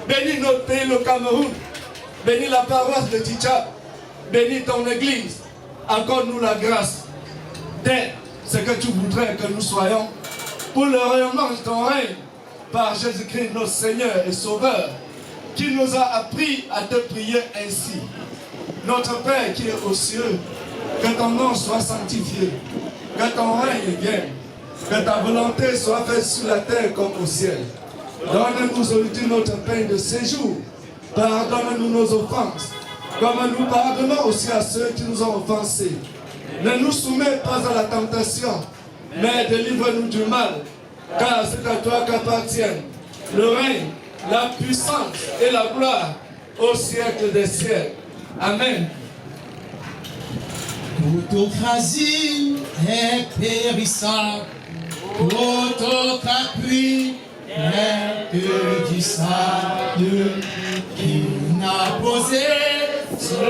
bénis notre pays, le Cameroun, bénis la paroisse de Tchitcha, bénis ton Église. Accorde-nous la grâce d'être ce que tu voudrais que nous soyons pour le rayonnement de ton règne par Jésus-Christ, notre Seigneur et Sauveur, qui nous a appris à te prier ainsi. Notre Père qui est aux cieux, que ton nom soit sanctifié, que ton règne vienne, que ta volonté soit faite sur la terre comme au ciel. Donne-nous aujourd'hui notre pain de séjour. Pardonne-nous nos offenses, comme nous pardonnons aussi à ceux qui nous ont offensés. Ne nous soumets pas à la tentation, mais délivre-nous du mal, car c'est à toi qu'appartiennent le règne, la puissance et la gloire au siècle des siècles. Amen. L'autocratie est périssable, l'autocratie est que du sable qui n'a posé ce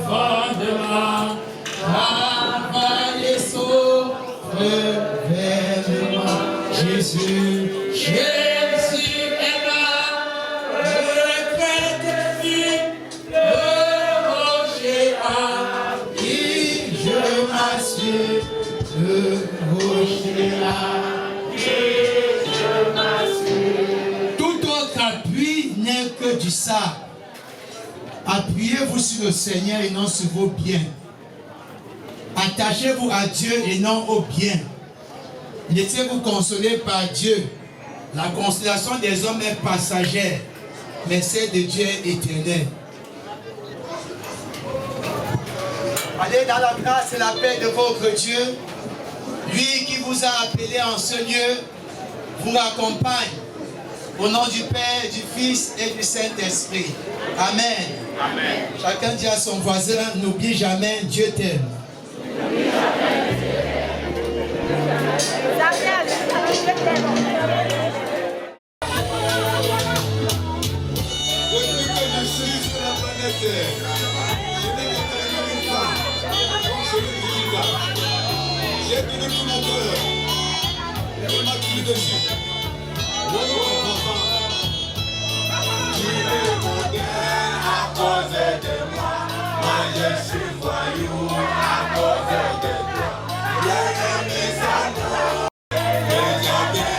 fondement. Travailler sauf revêtement. Jésus est là, le prêtre vit, le rocher a qui je m'assure, le rocher a qui je m'assure. Tout autre appui n'est que du sable. Appuyez-vous sur le Seigneur et non sur vos biens. Attachez-vous à Dieu et non aux biens. Laissez-vous consoler par Dieu. La consolation des hommes est passagère, mais celle de Dieu est éternelle. Allez dans la grâce et la paix de votre Dieu. Lui qui vous a appelé en ce lieu vous accompagne. Au nom du Père, du Fils et du Saint-Esprit. Amen. Amen. Chacun dit à son voisin, n'oublie jamais, Dieu t'aime. Depuis que je suis sur la planète Terre, je n'ai que connu une femme, comme celui de Judas. J'ai donné tout mon cœur, et il m'a tué dessus. Oh, enfant, tu es modèle à cause de moi. Moi je suis voyou à cause de toi. Bien aimé ça, les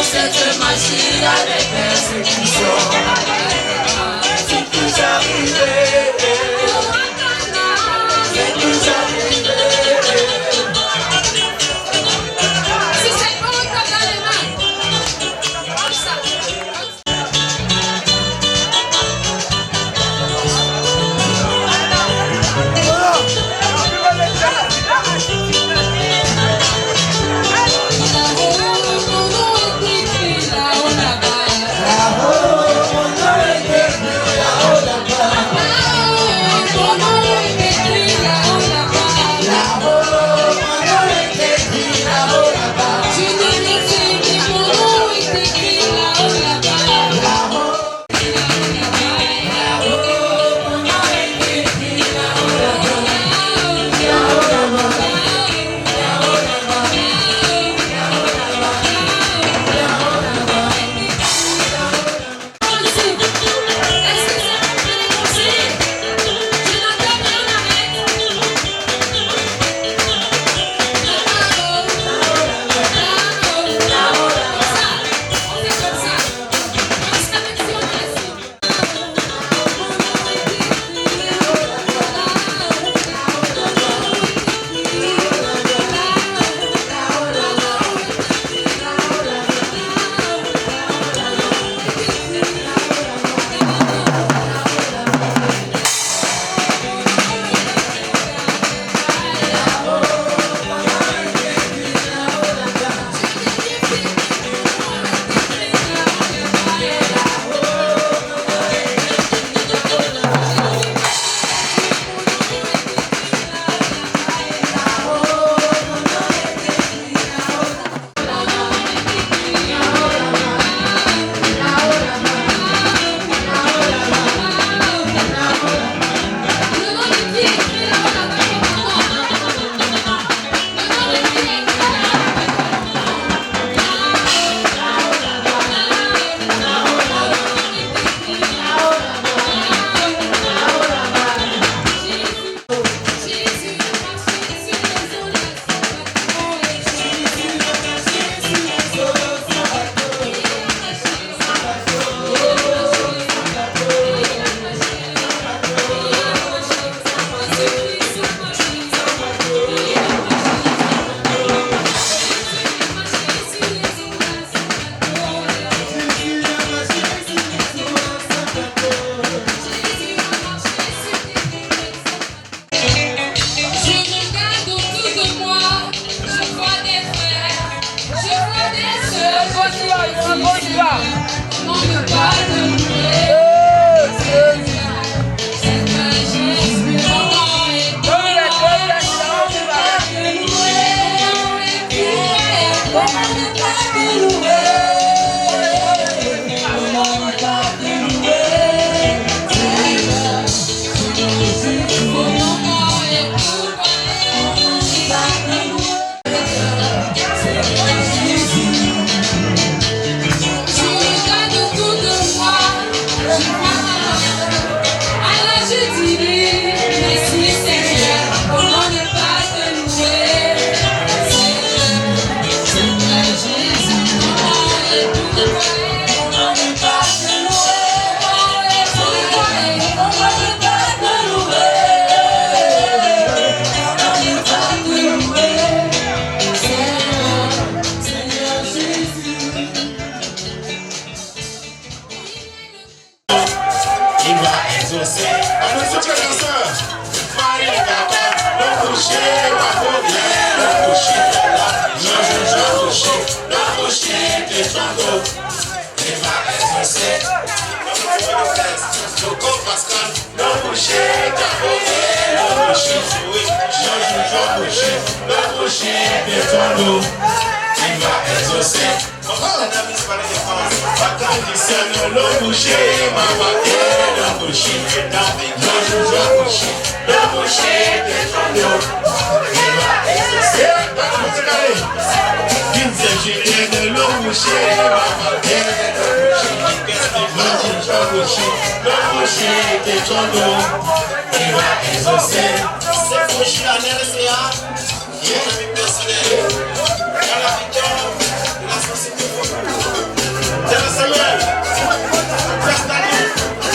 Cette machine à des persécutions, c'est tout arrivé, c'est tout arrivé. Si c'est bon, t'as dans les mains, comme ça. Oh,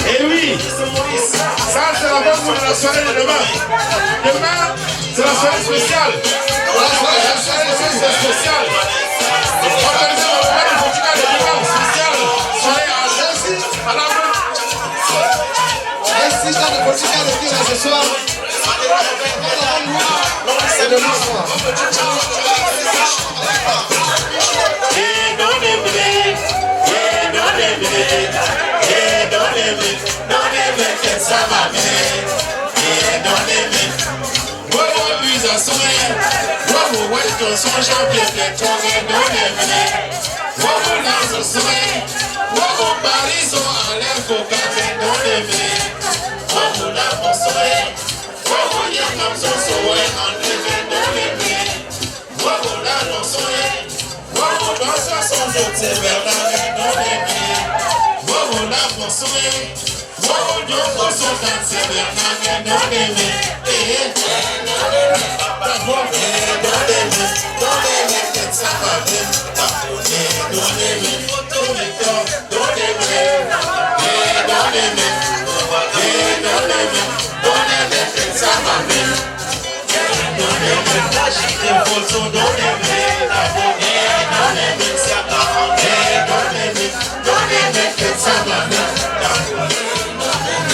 Et oui, ça c'est la bonne pour la soirée de demain. Demain, c'est la soirée spéciale. La soirée spéciale. Organisée par le maire de Portugal de dimanche spéciale. Soirée à Chelsea, à la main. Merci de Portugal de dire ce soir. C'est demain soir.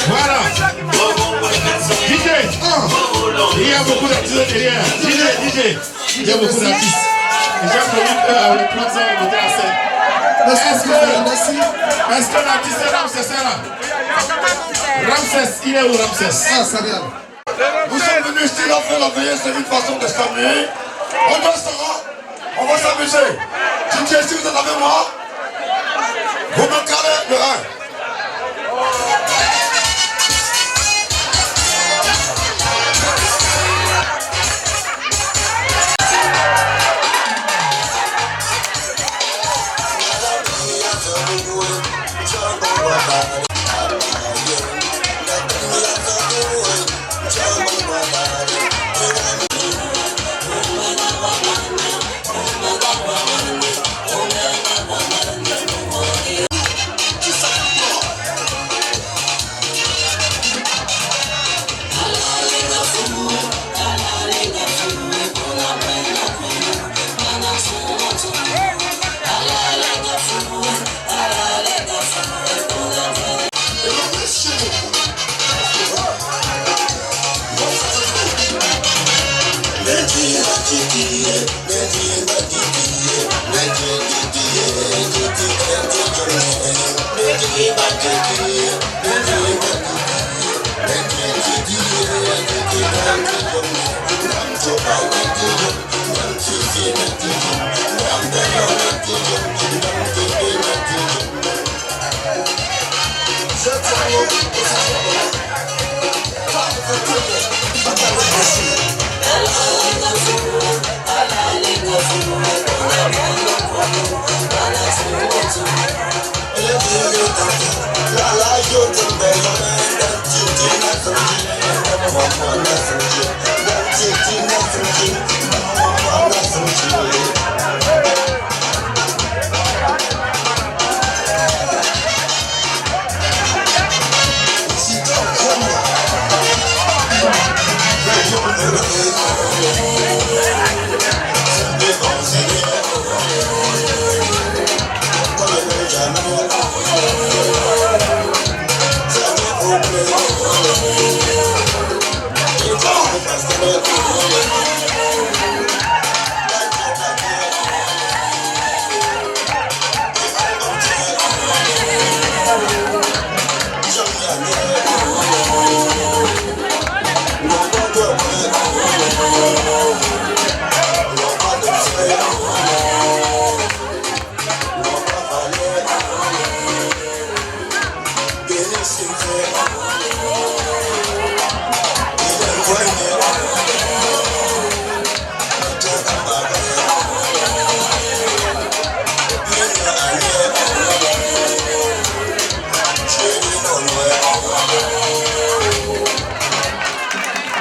Voilà. DJ, il y a beaucoup d'artistes derrière. DJ, il y a beaucoup d'artistes. J'ai promis qu'avec plus de on était à scène. Est-ce que l'artiste Ramsès est là? Ramsès, il est où Ramsès? Ah, ça vient. Vous êtes venus ici là pour la veillée, c'est une façon de s'amuser. On va s'amuser. DJ, si vous êtes avec moi, vous me calez le 1.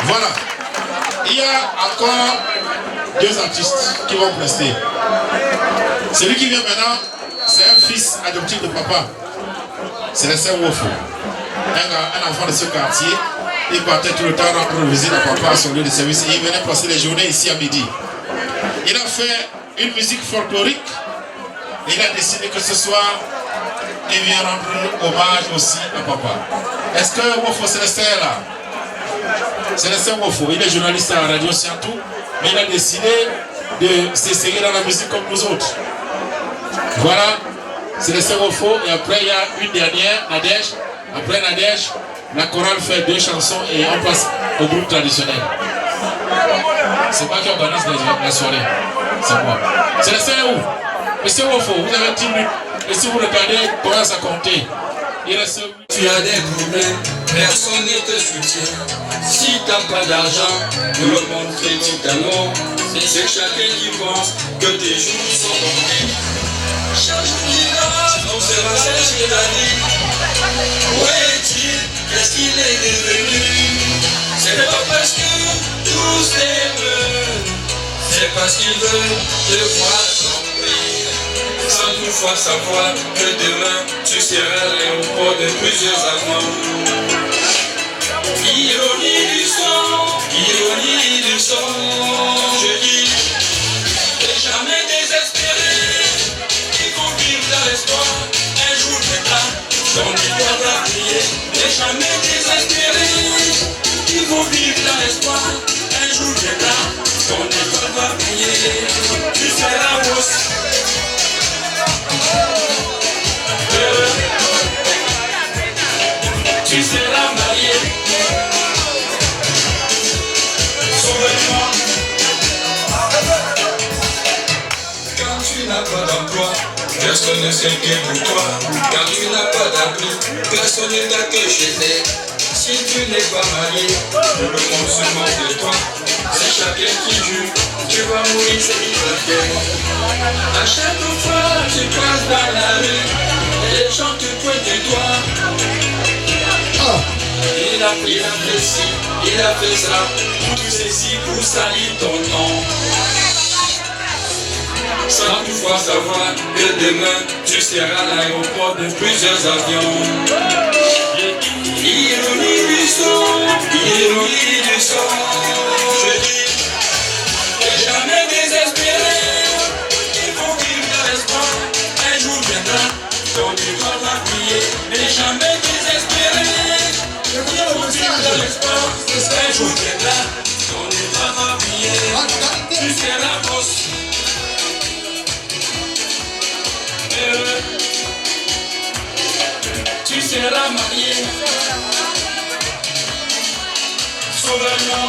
Voilà. Il y a encore deux artistes qui vont prester. Celui qui vient maintenant, c'est un fils adoptif de papa. C'est le Saint Wofo. Un enfant de ce quartier. Il partait tout le temps rendre visite à papa à son lieu de service et il venait passer les journées ici à midi. Il a fait une musique folklorique. Il a décidé que ce soir, il vient rendre hommage aussi à papa. Est-ce que Wofo Célestin est là? Célestin Wofo, il est journaliste à la radio Siantou, mais il a décidé de s'essayer dans la musique comme nous autres. Voilà, Célestin Wofo, et après il y a une dernière, Nadège. Après Nadège, la chorale fait 2 chansons et on passe au groupe traditionnel. C'est moi qui organise la soirée, c'est moi. Célestin est où? Monsieur Wofo, vous avez 10 minutes, et si vous regardez, commence à compter. Il reste... Tu as des problèmes, personne ne te soutient. Si t'as pas d'argent, le monde critique alors. C'est chacun qui pense que tes jours sont comptés. Chaque jour qui passe, on sera chercher la vie. Où est-il? Qu'est-ce qu'il est devenu? C'est pas parce que tous t'aiment, c'est parce qu'ils veulent te voir tomber. Sans toutefois savoir que demain tu seras à l'aéroport de plusieurs avions. Ironie du sort, je dis, n'es jamais désespéré, il faut vivre dans l'espoir, un jour viendra, ton étoile va briller. N'es jamais désespéré, il faut vivre dans l'espoir, un jour viendra, ton étoile va briller. Tu seras aussi. Tu seras marié. Souviens-moi. Quand tu n'as pas d'emploi, personne ne s'inquiète pour toi. Quand tu n'as pas d'abri, personne ne t'accueille chez elle. Si tu n'es pas marié, le monde se moque de toi. C'est chacun qui joue, tu vas mourir, c'est l'idée. À chaque fois tu passes dans la rue, les gens te pointent du doigt. Il a fait ci, il a fait ça, tout ceci pour salir ton nom. Sans toutefois savoir que demain tu seras à l'aéroport de plusieurs avions. Ironie du sort, je dis, n'es jamais désespéré, il faut vivre dans l'espoir, un jour viendra, ton étoile va briller, n'es jamais désespéré, il faut vivre dans l'espoir, un jour viendra, ton étoile va briller, tu seras boss. Tu seras marié. Sauveur-moi.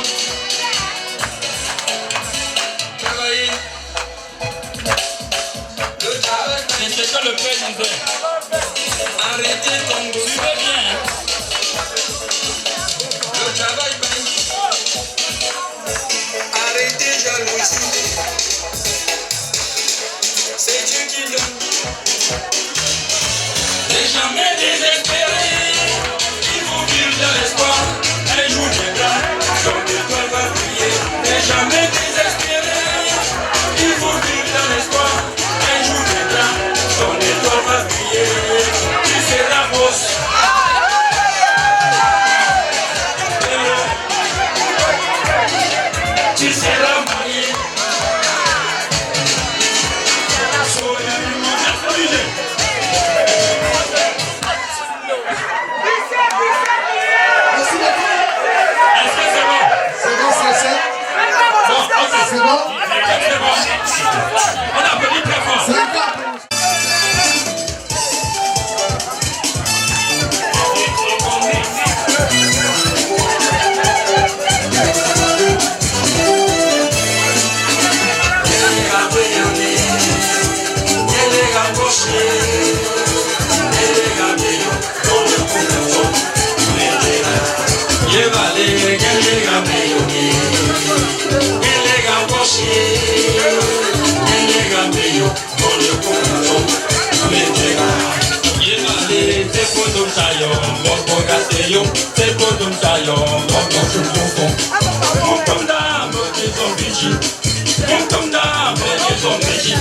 Travailler. Le travail. C'est ce que le père disait. Arrêtez ton boulot. Suivez bien. Le travail paye. Arrêtez jalousie. C'est Dieu qui donne. N'es jamais désespéré, il faut vivre dans l'espoir, un jour viendra, ton étoile va briller. N'es jamais désespéré, il faut vivre dans l'espoir, un jour viendra, ton étoile va briller. Tu seras boss. chayo, moto gaseyo, c'est kodum chayo, moto chumfon. Montom da, moto zombichi, montom da, moto zombichi.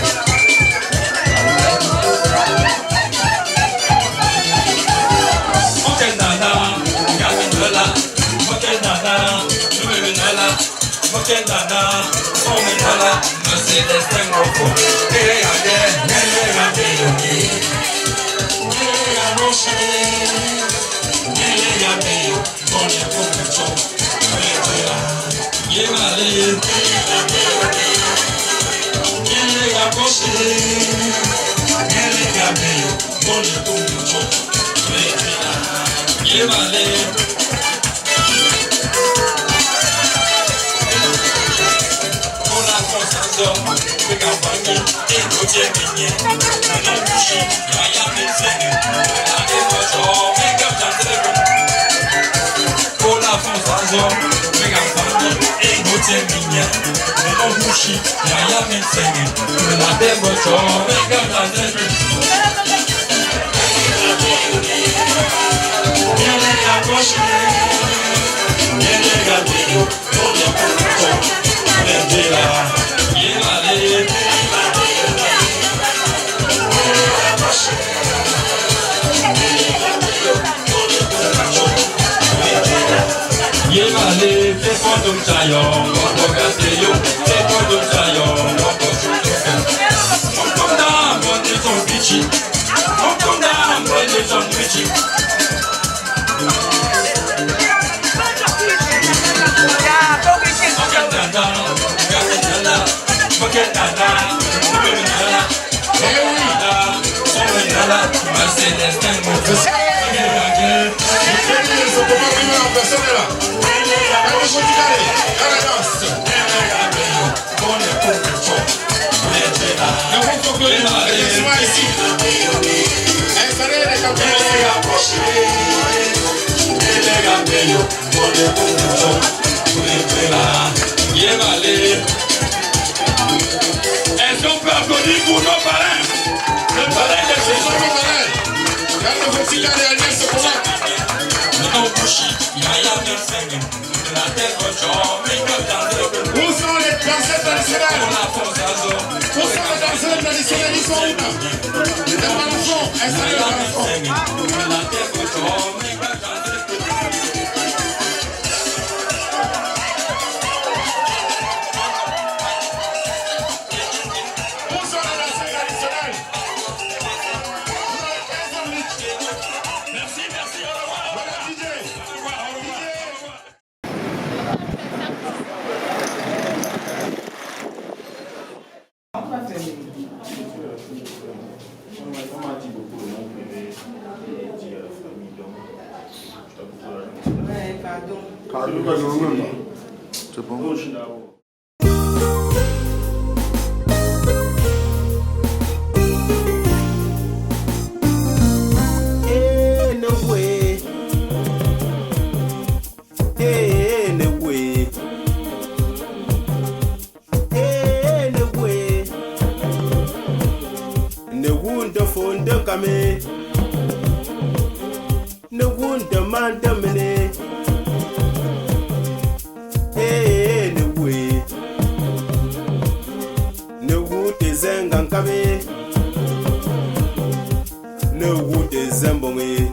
Ok nana, gaminala, ok nana, numenala, ok nana, omenala, Mercedes Benz, Yemale, c'est quoi donc chayon, moto gaseyo, c'est quoi donc chayon, moto chumfon. Montom da, moto zombichi, montom da, moto zombichi. Mercedes Benz. Est-ce qu'on peut applaudir pour nos parrains? Le parrain de ces hommes parrains. Quand le petit carrière se présente. Où sont les danseurs traditionnels? Où sont les danseurs traditionnels? Ils sont où? Les balancons, installez le balancon. C'est bon. Ne wunda man damene ne we ne wude zengan kame ne wude zembonge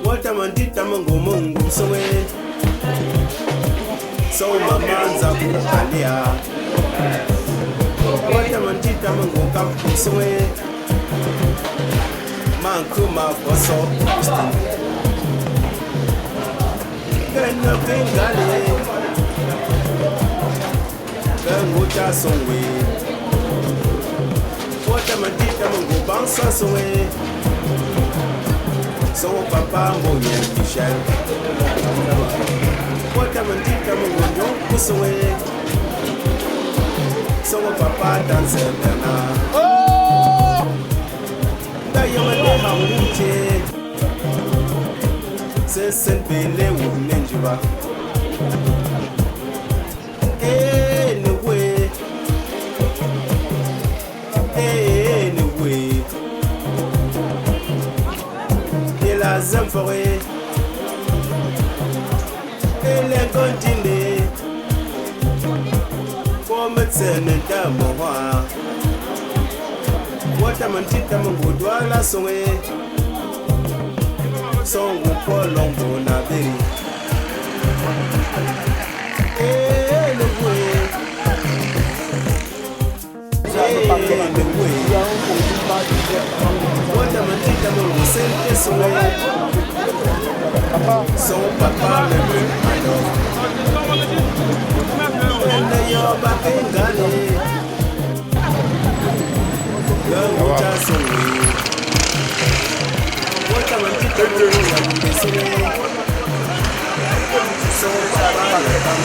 wata mandita mango mungu sowe so mamanza kukalia wata mandita mango kapu sowe Mankuma Bosso Gana Bengale Ganguta Songwe Watamadita Mungu Bansa Songwe So Papa Moye Michel Watamadita Mungu Nyonku Songwe So Papa Danse Bernard Yamade Hamuche Sesen Bele Wunenjiba Anyway Nazem forêt. Et les continents. Comme tsene d'amour. Watamantita mungudwa la songe. Songo polongo na beri. Le boué. Le boué. Watamantita mungu sente songe. Son papa le veut alors. Elle yo bakengane. Le mucha songe. Watamantita mungu songe. Son papa le veut.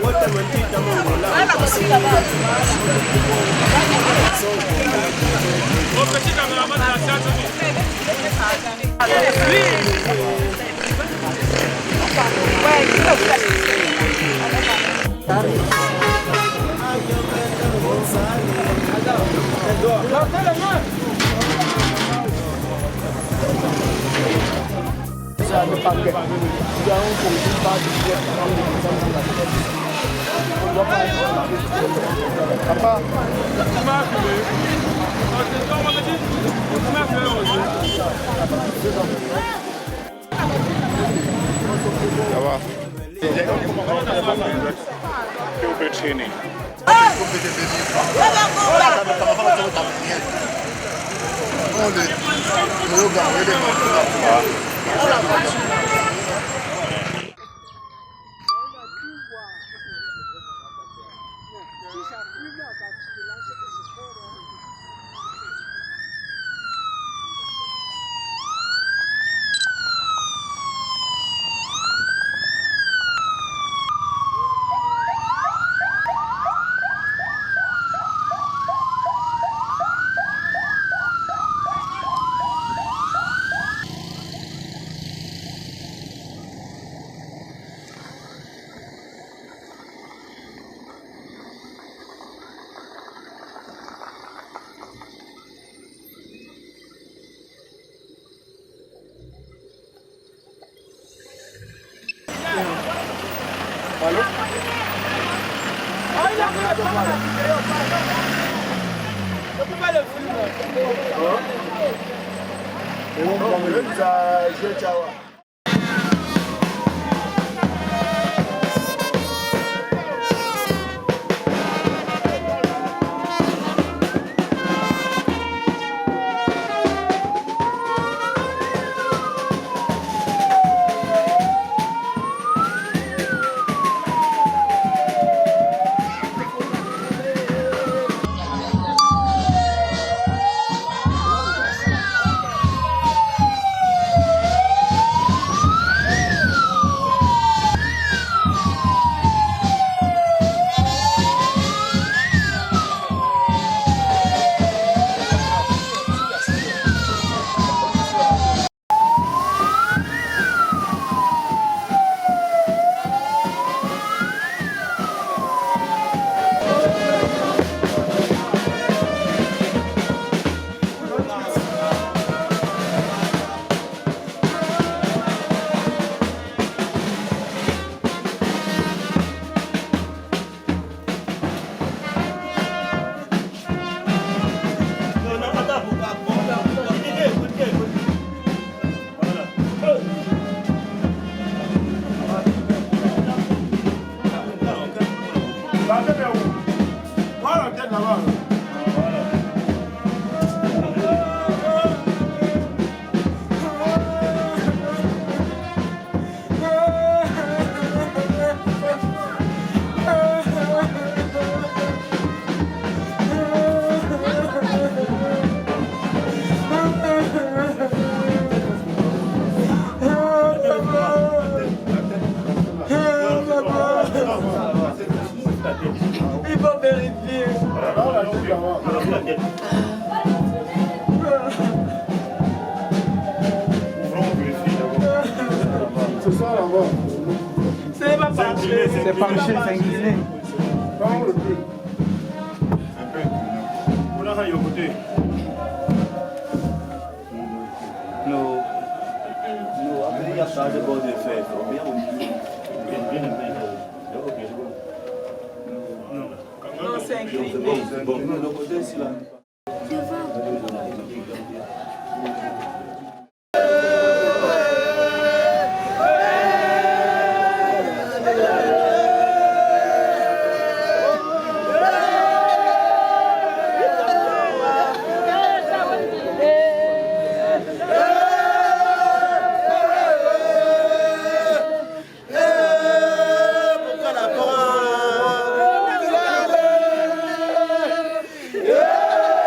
Watamantita mungu la songe. Au petit caméraman de la théâtre. Papa, ça va. Allô? Je peux pas le filmer. Et on prend le ciao. Il faut vérifier. C'est ça là-bas. C'est pas penché. C'est penché, c'est incliné. Prends le plus. On a un côté. Non, c'est incliné. Yeah!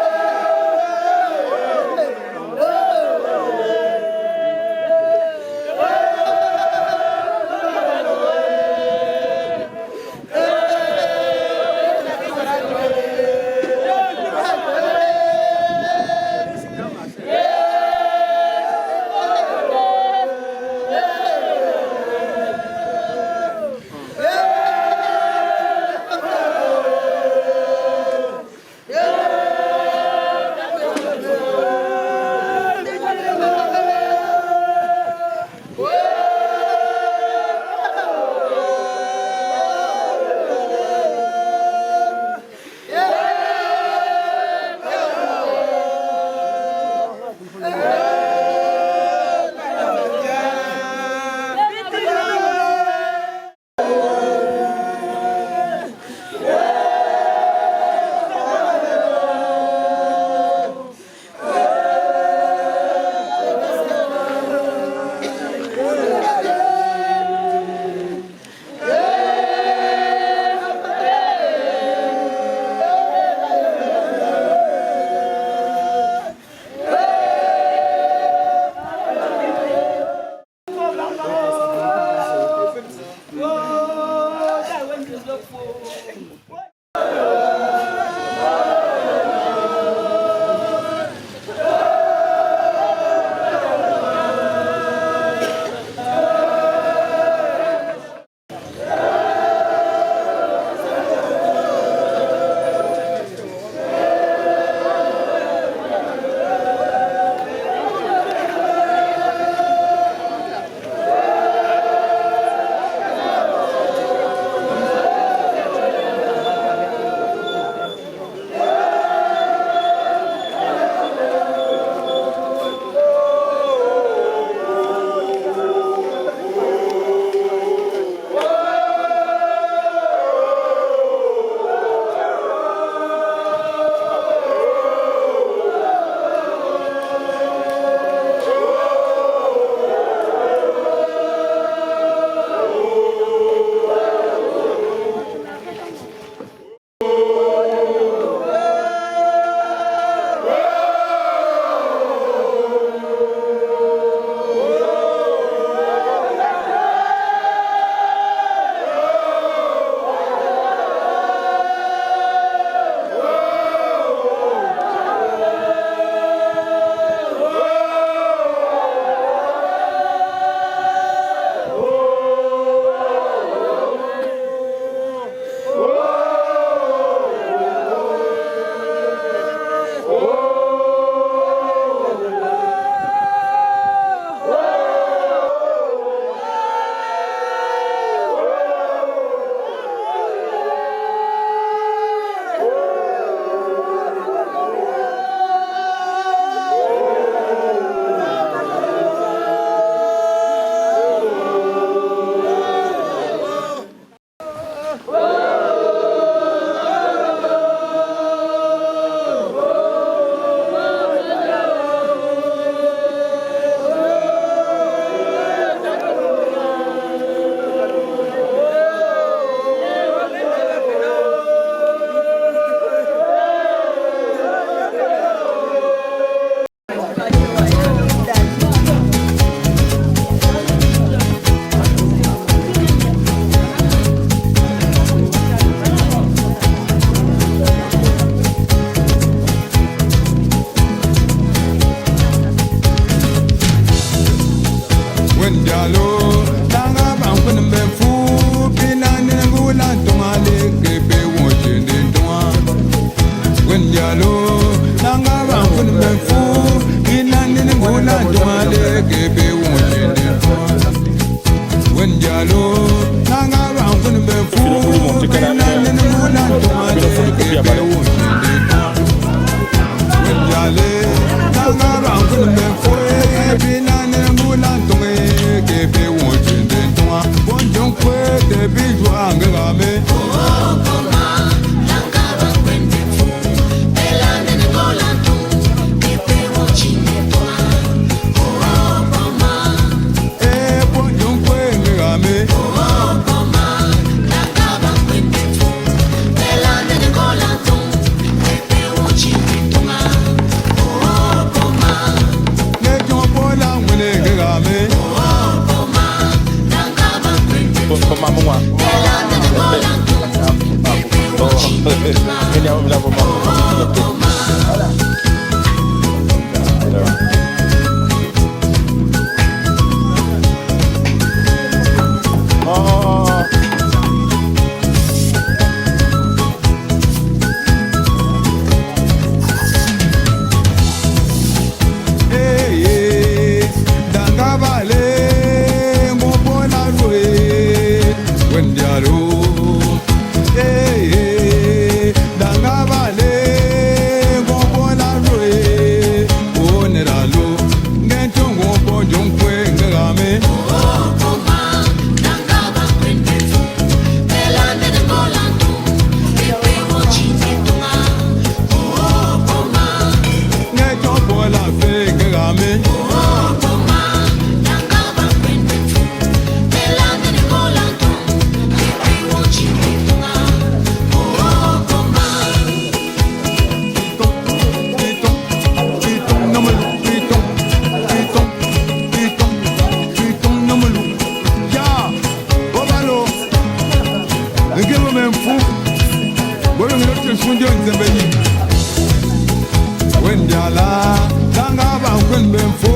Wendiala, Tanga Bangun Benfo,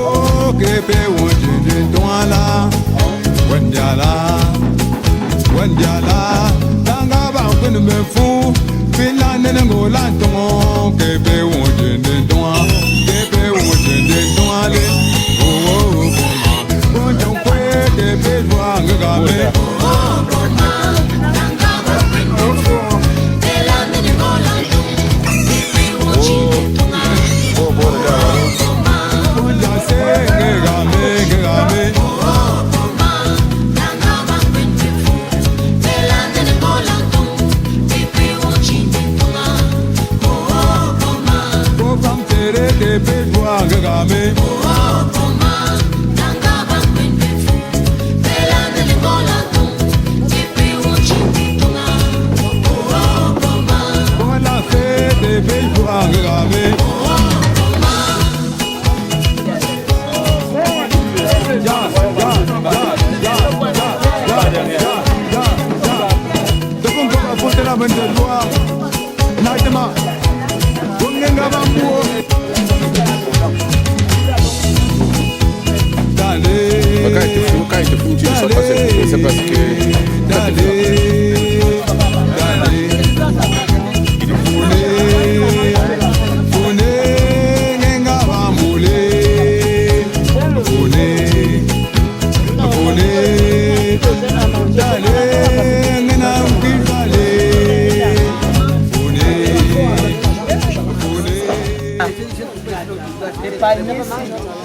Kepe Wonjin Douala. Wendiala, Tanga Bangun Benfo, Finland and Golanton, Kepe Wonjin Douala, Kepe Wonjin Douala. Oh, Bonjon Kwe, Kepe Wangame.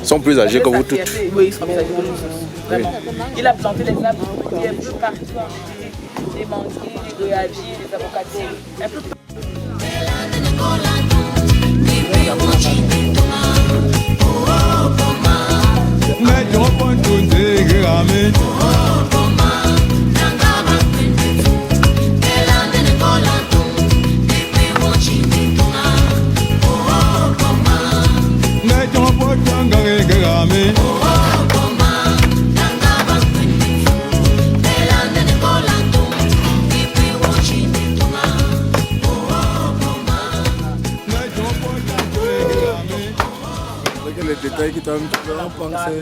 Ils sont plus âgés que vous toutes. Oui, ils sont plus âgés que nous tous. Vraiment. Il a planté les arbres un peu partout en Guinée. Les manguiers, les goyaviers, les avocatiers. Un peu partout. Les détails qui t'ont pensé.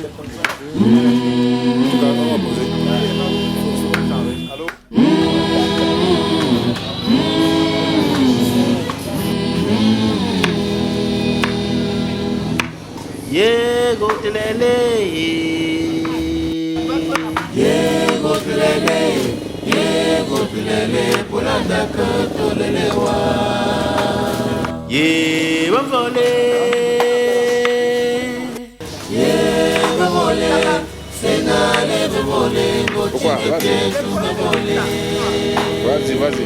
Yego telele, yego telele, polanda kotolele wa. Ye bavole, senale bavole, gochike tu bavole. Vas-y.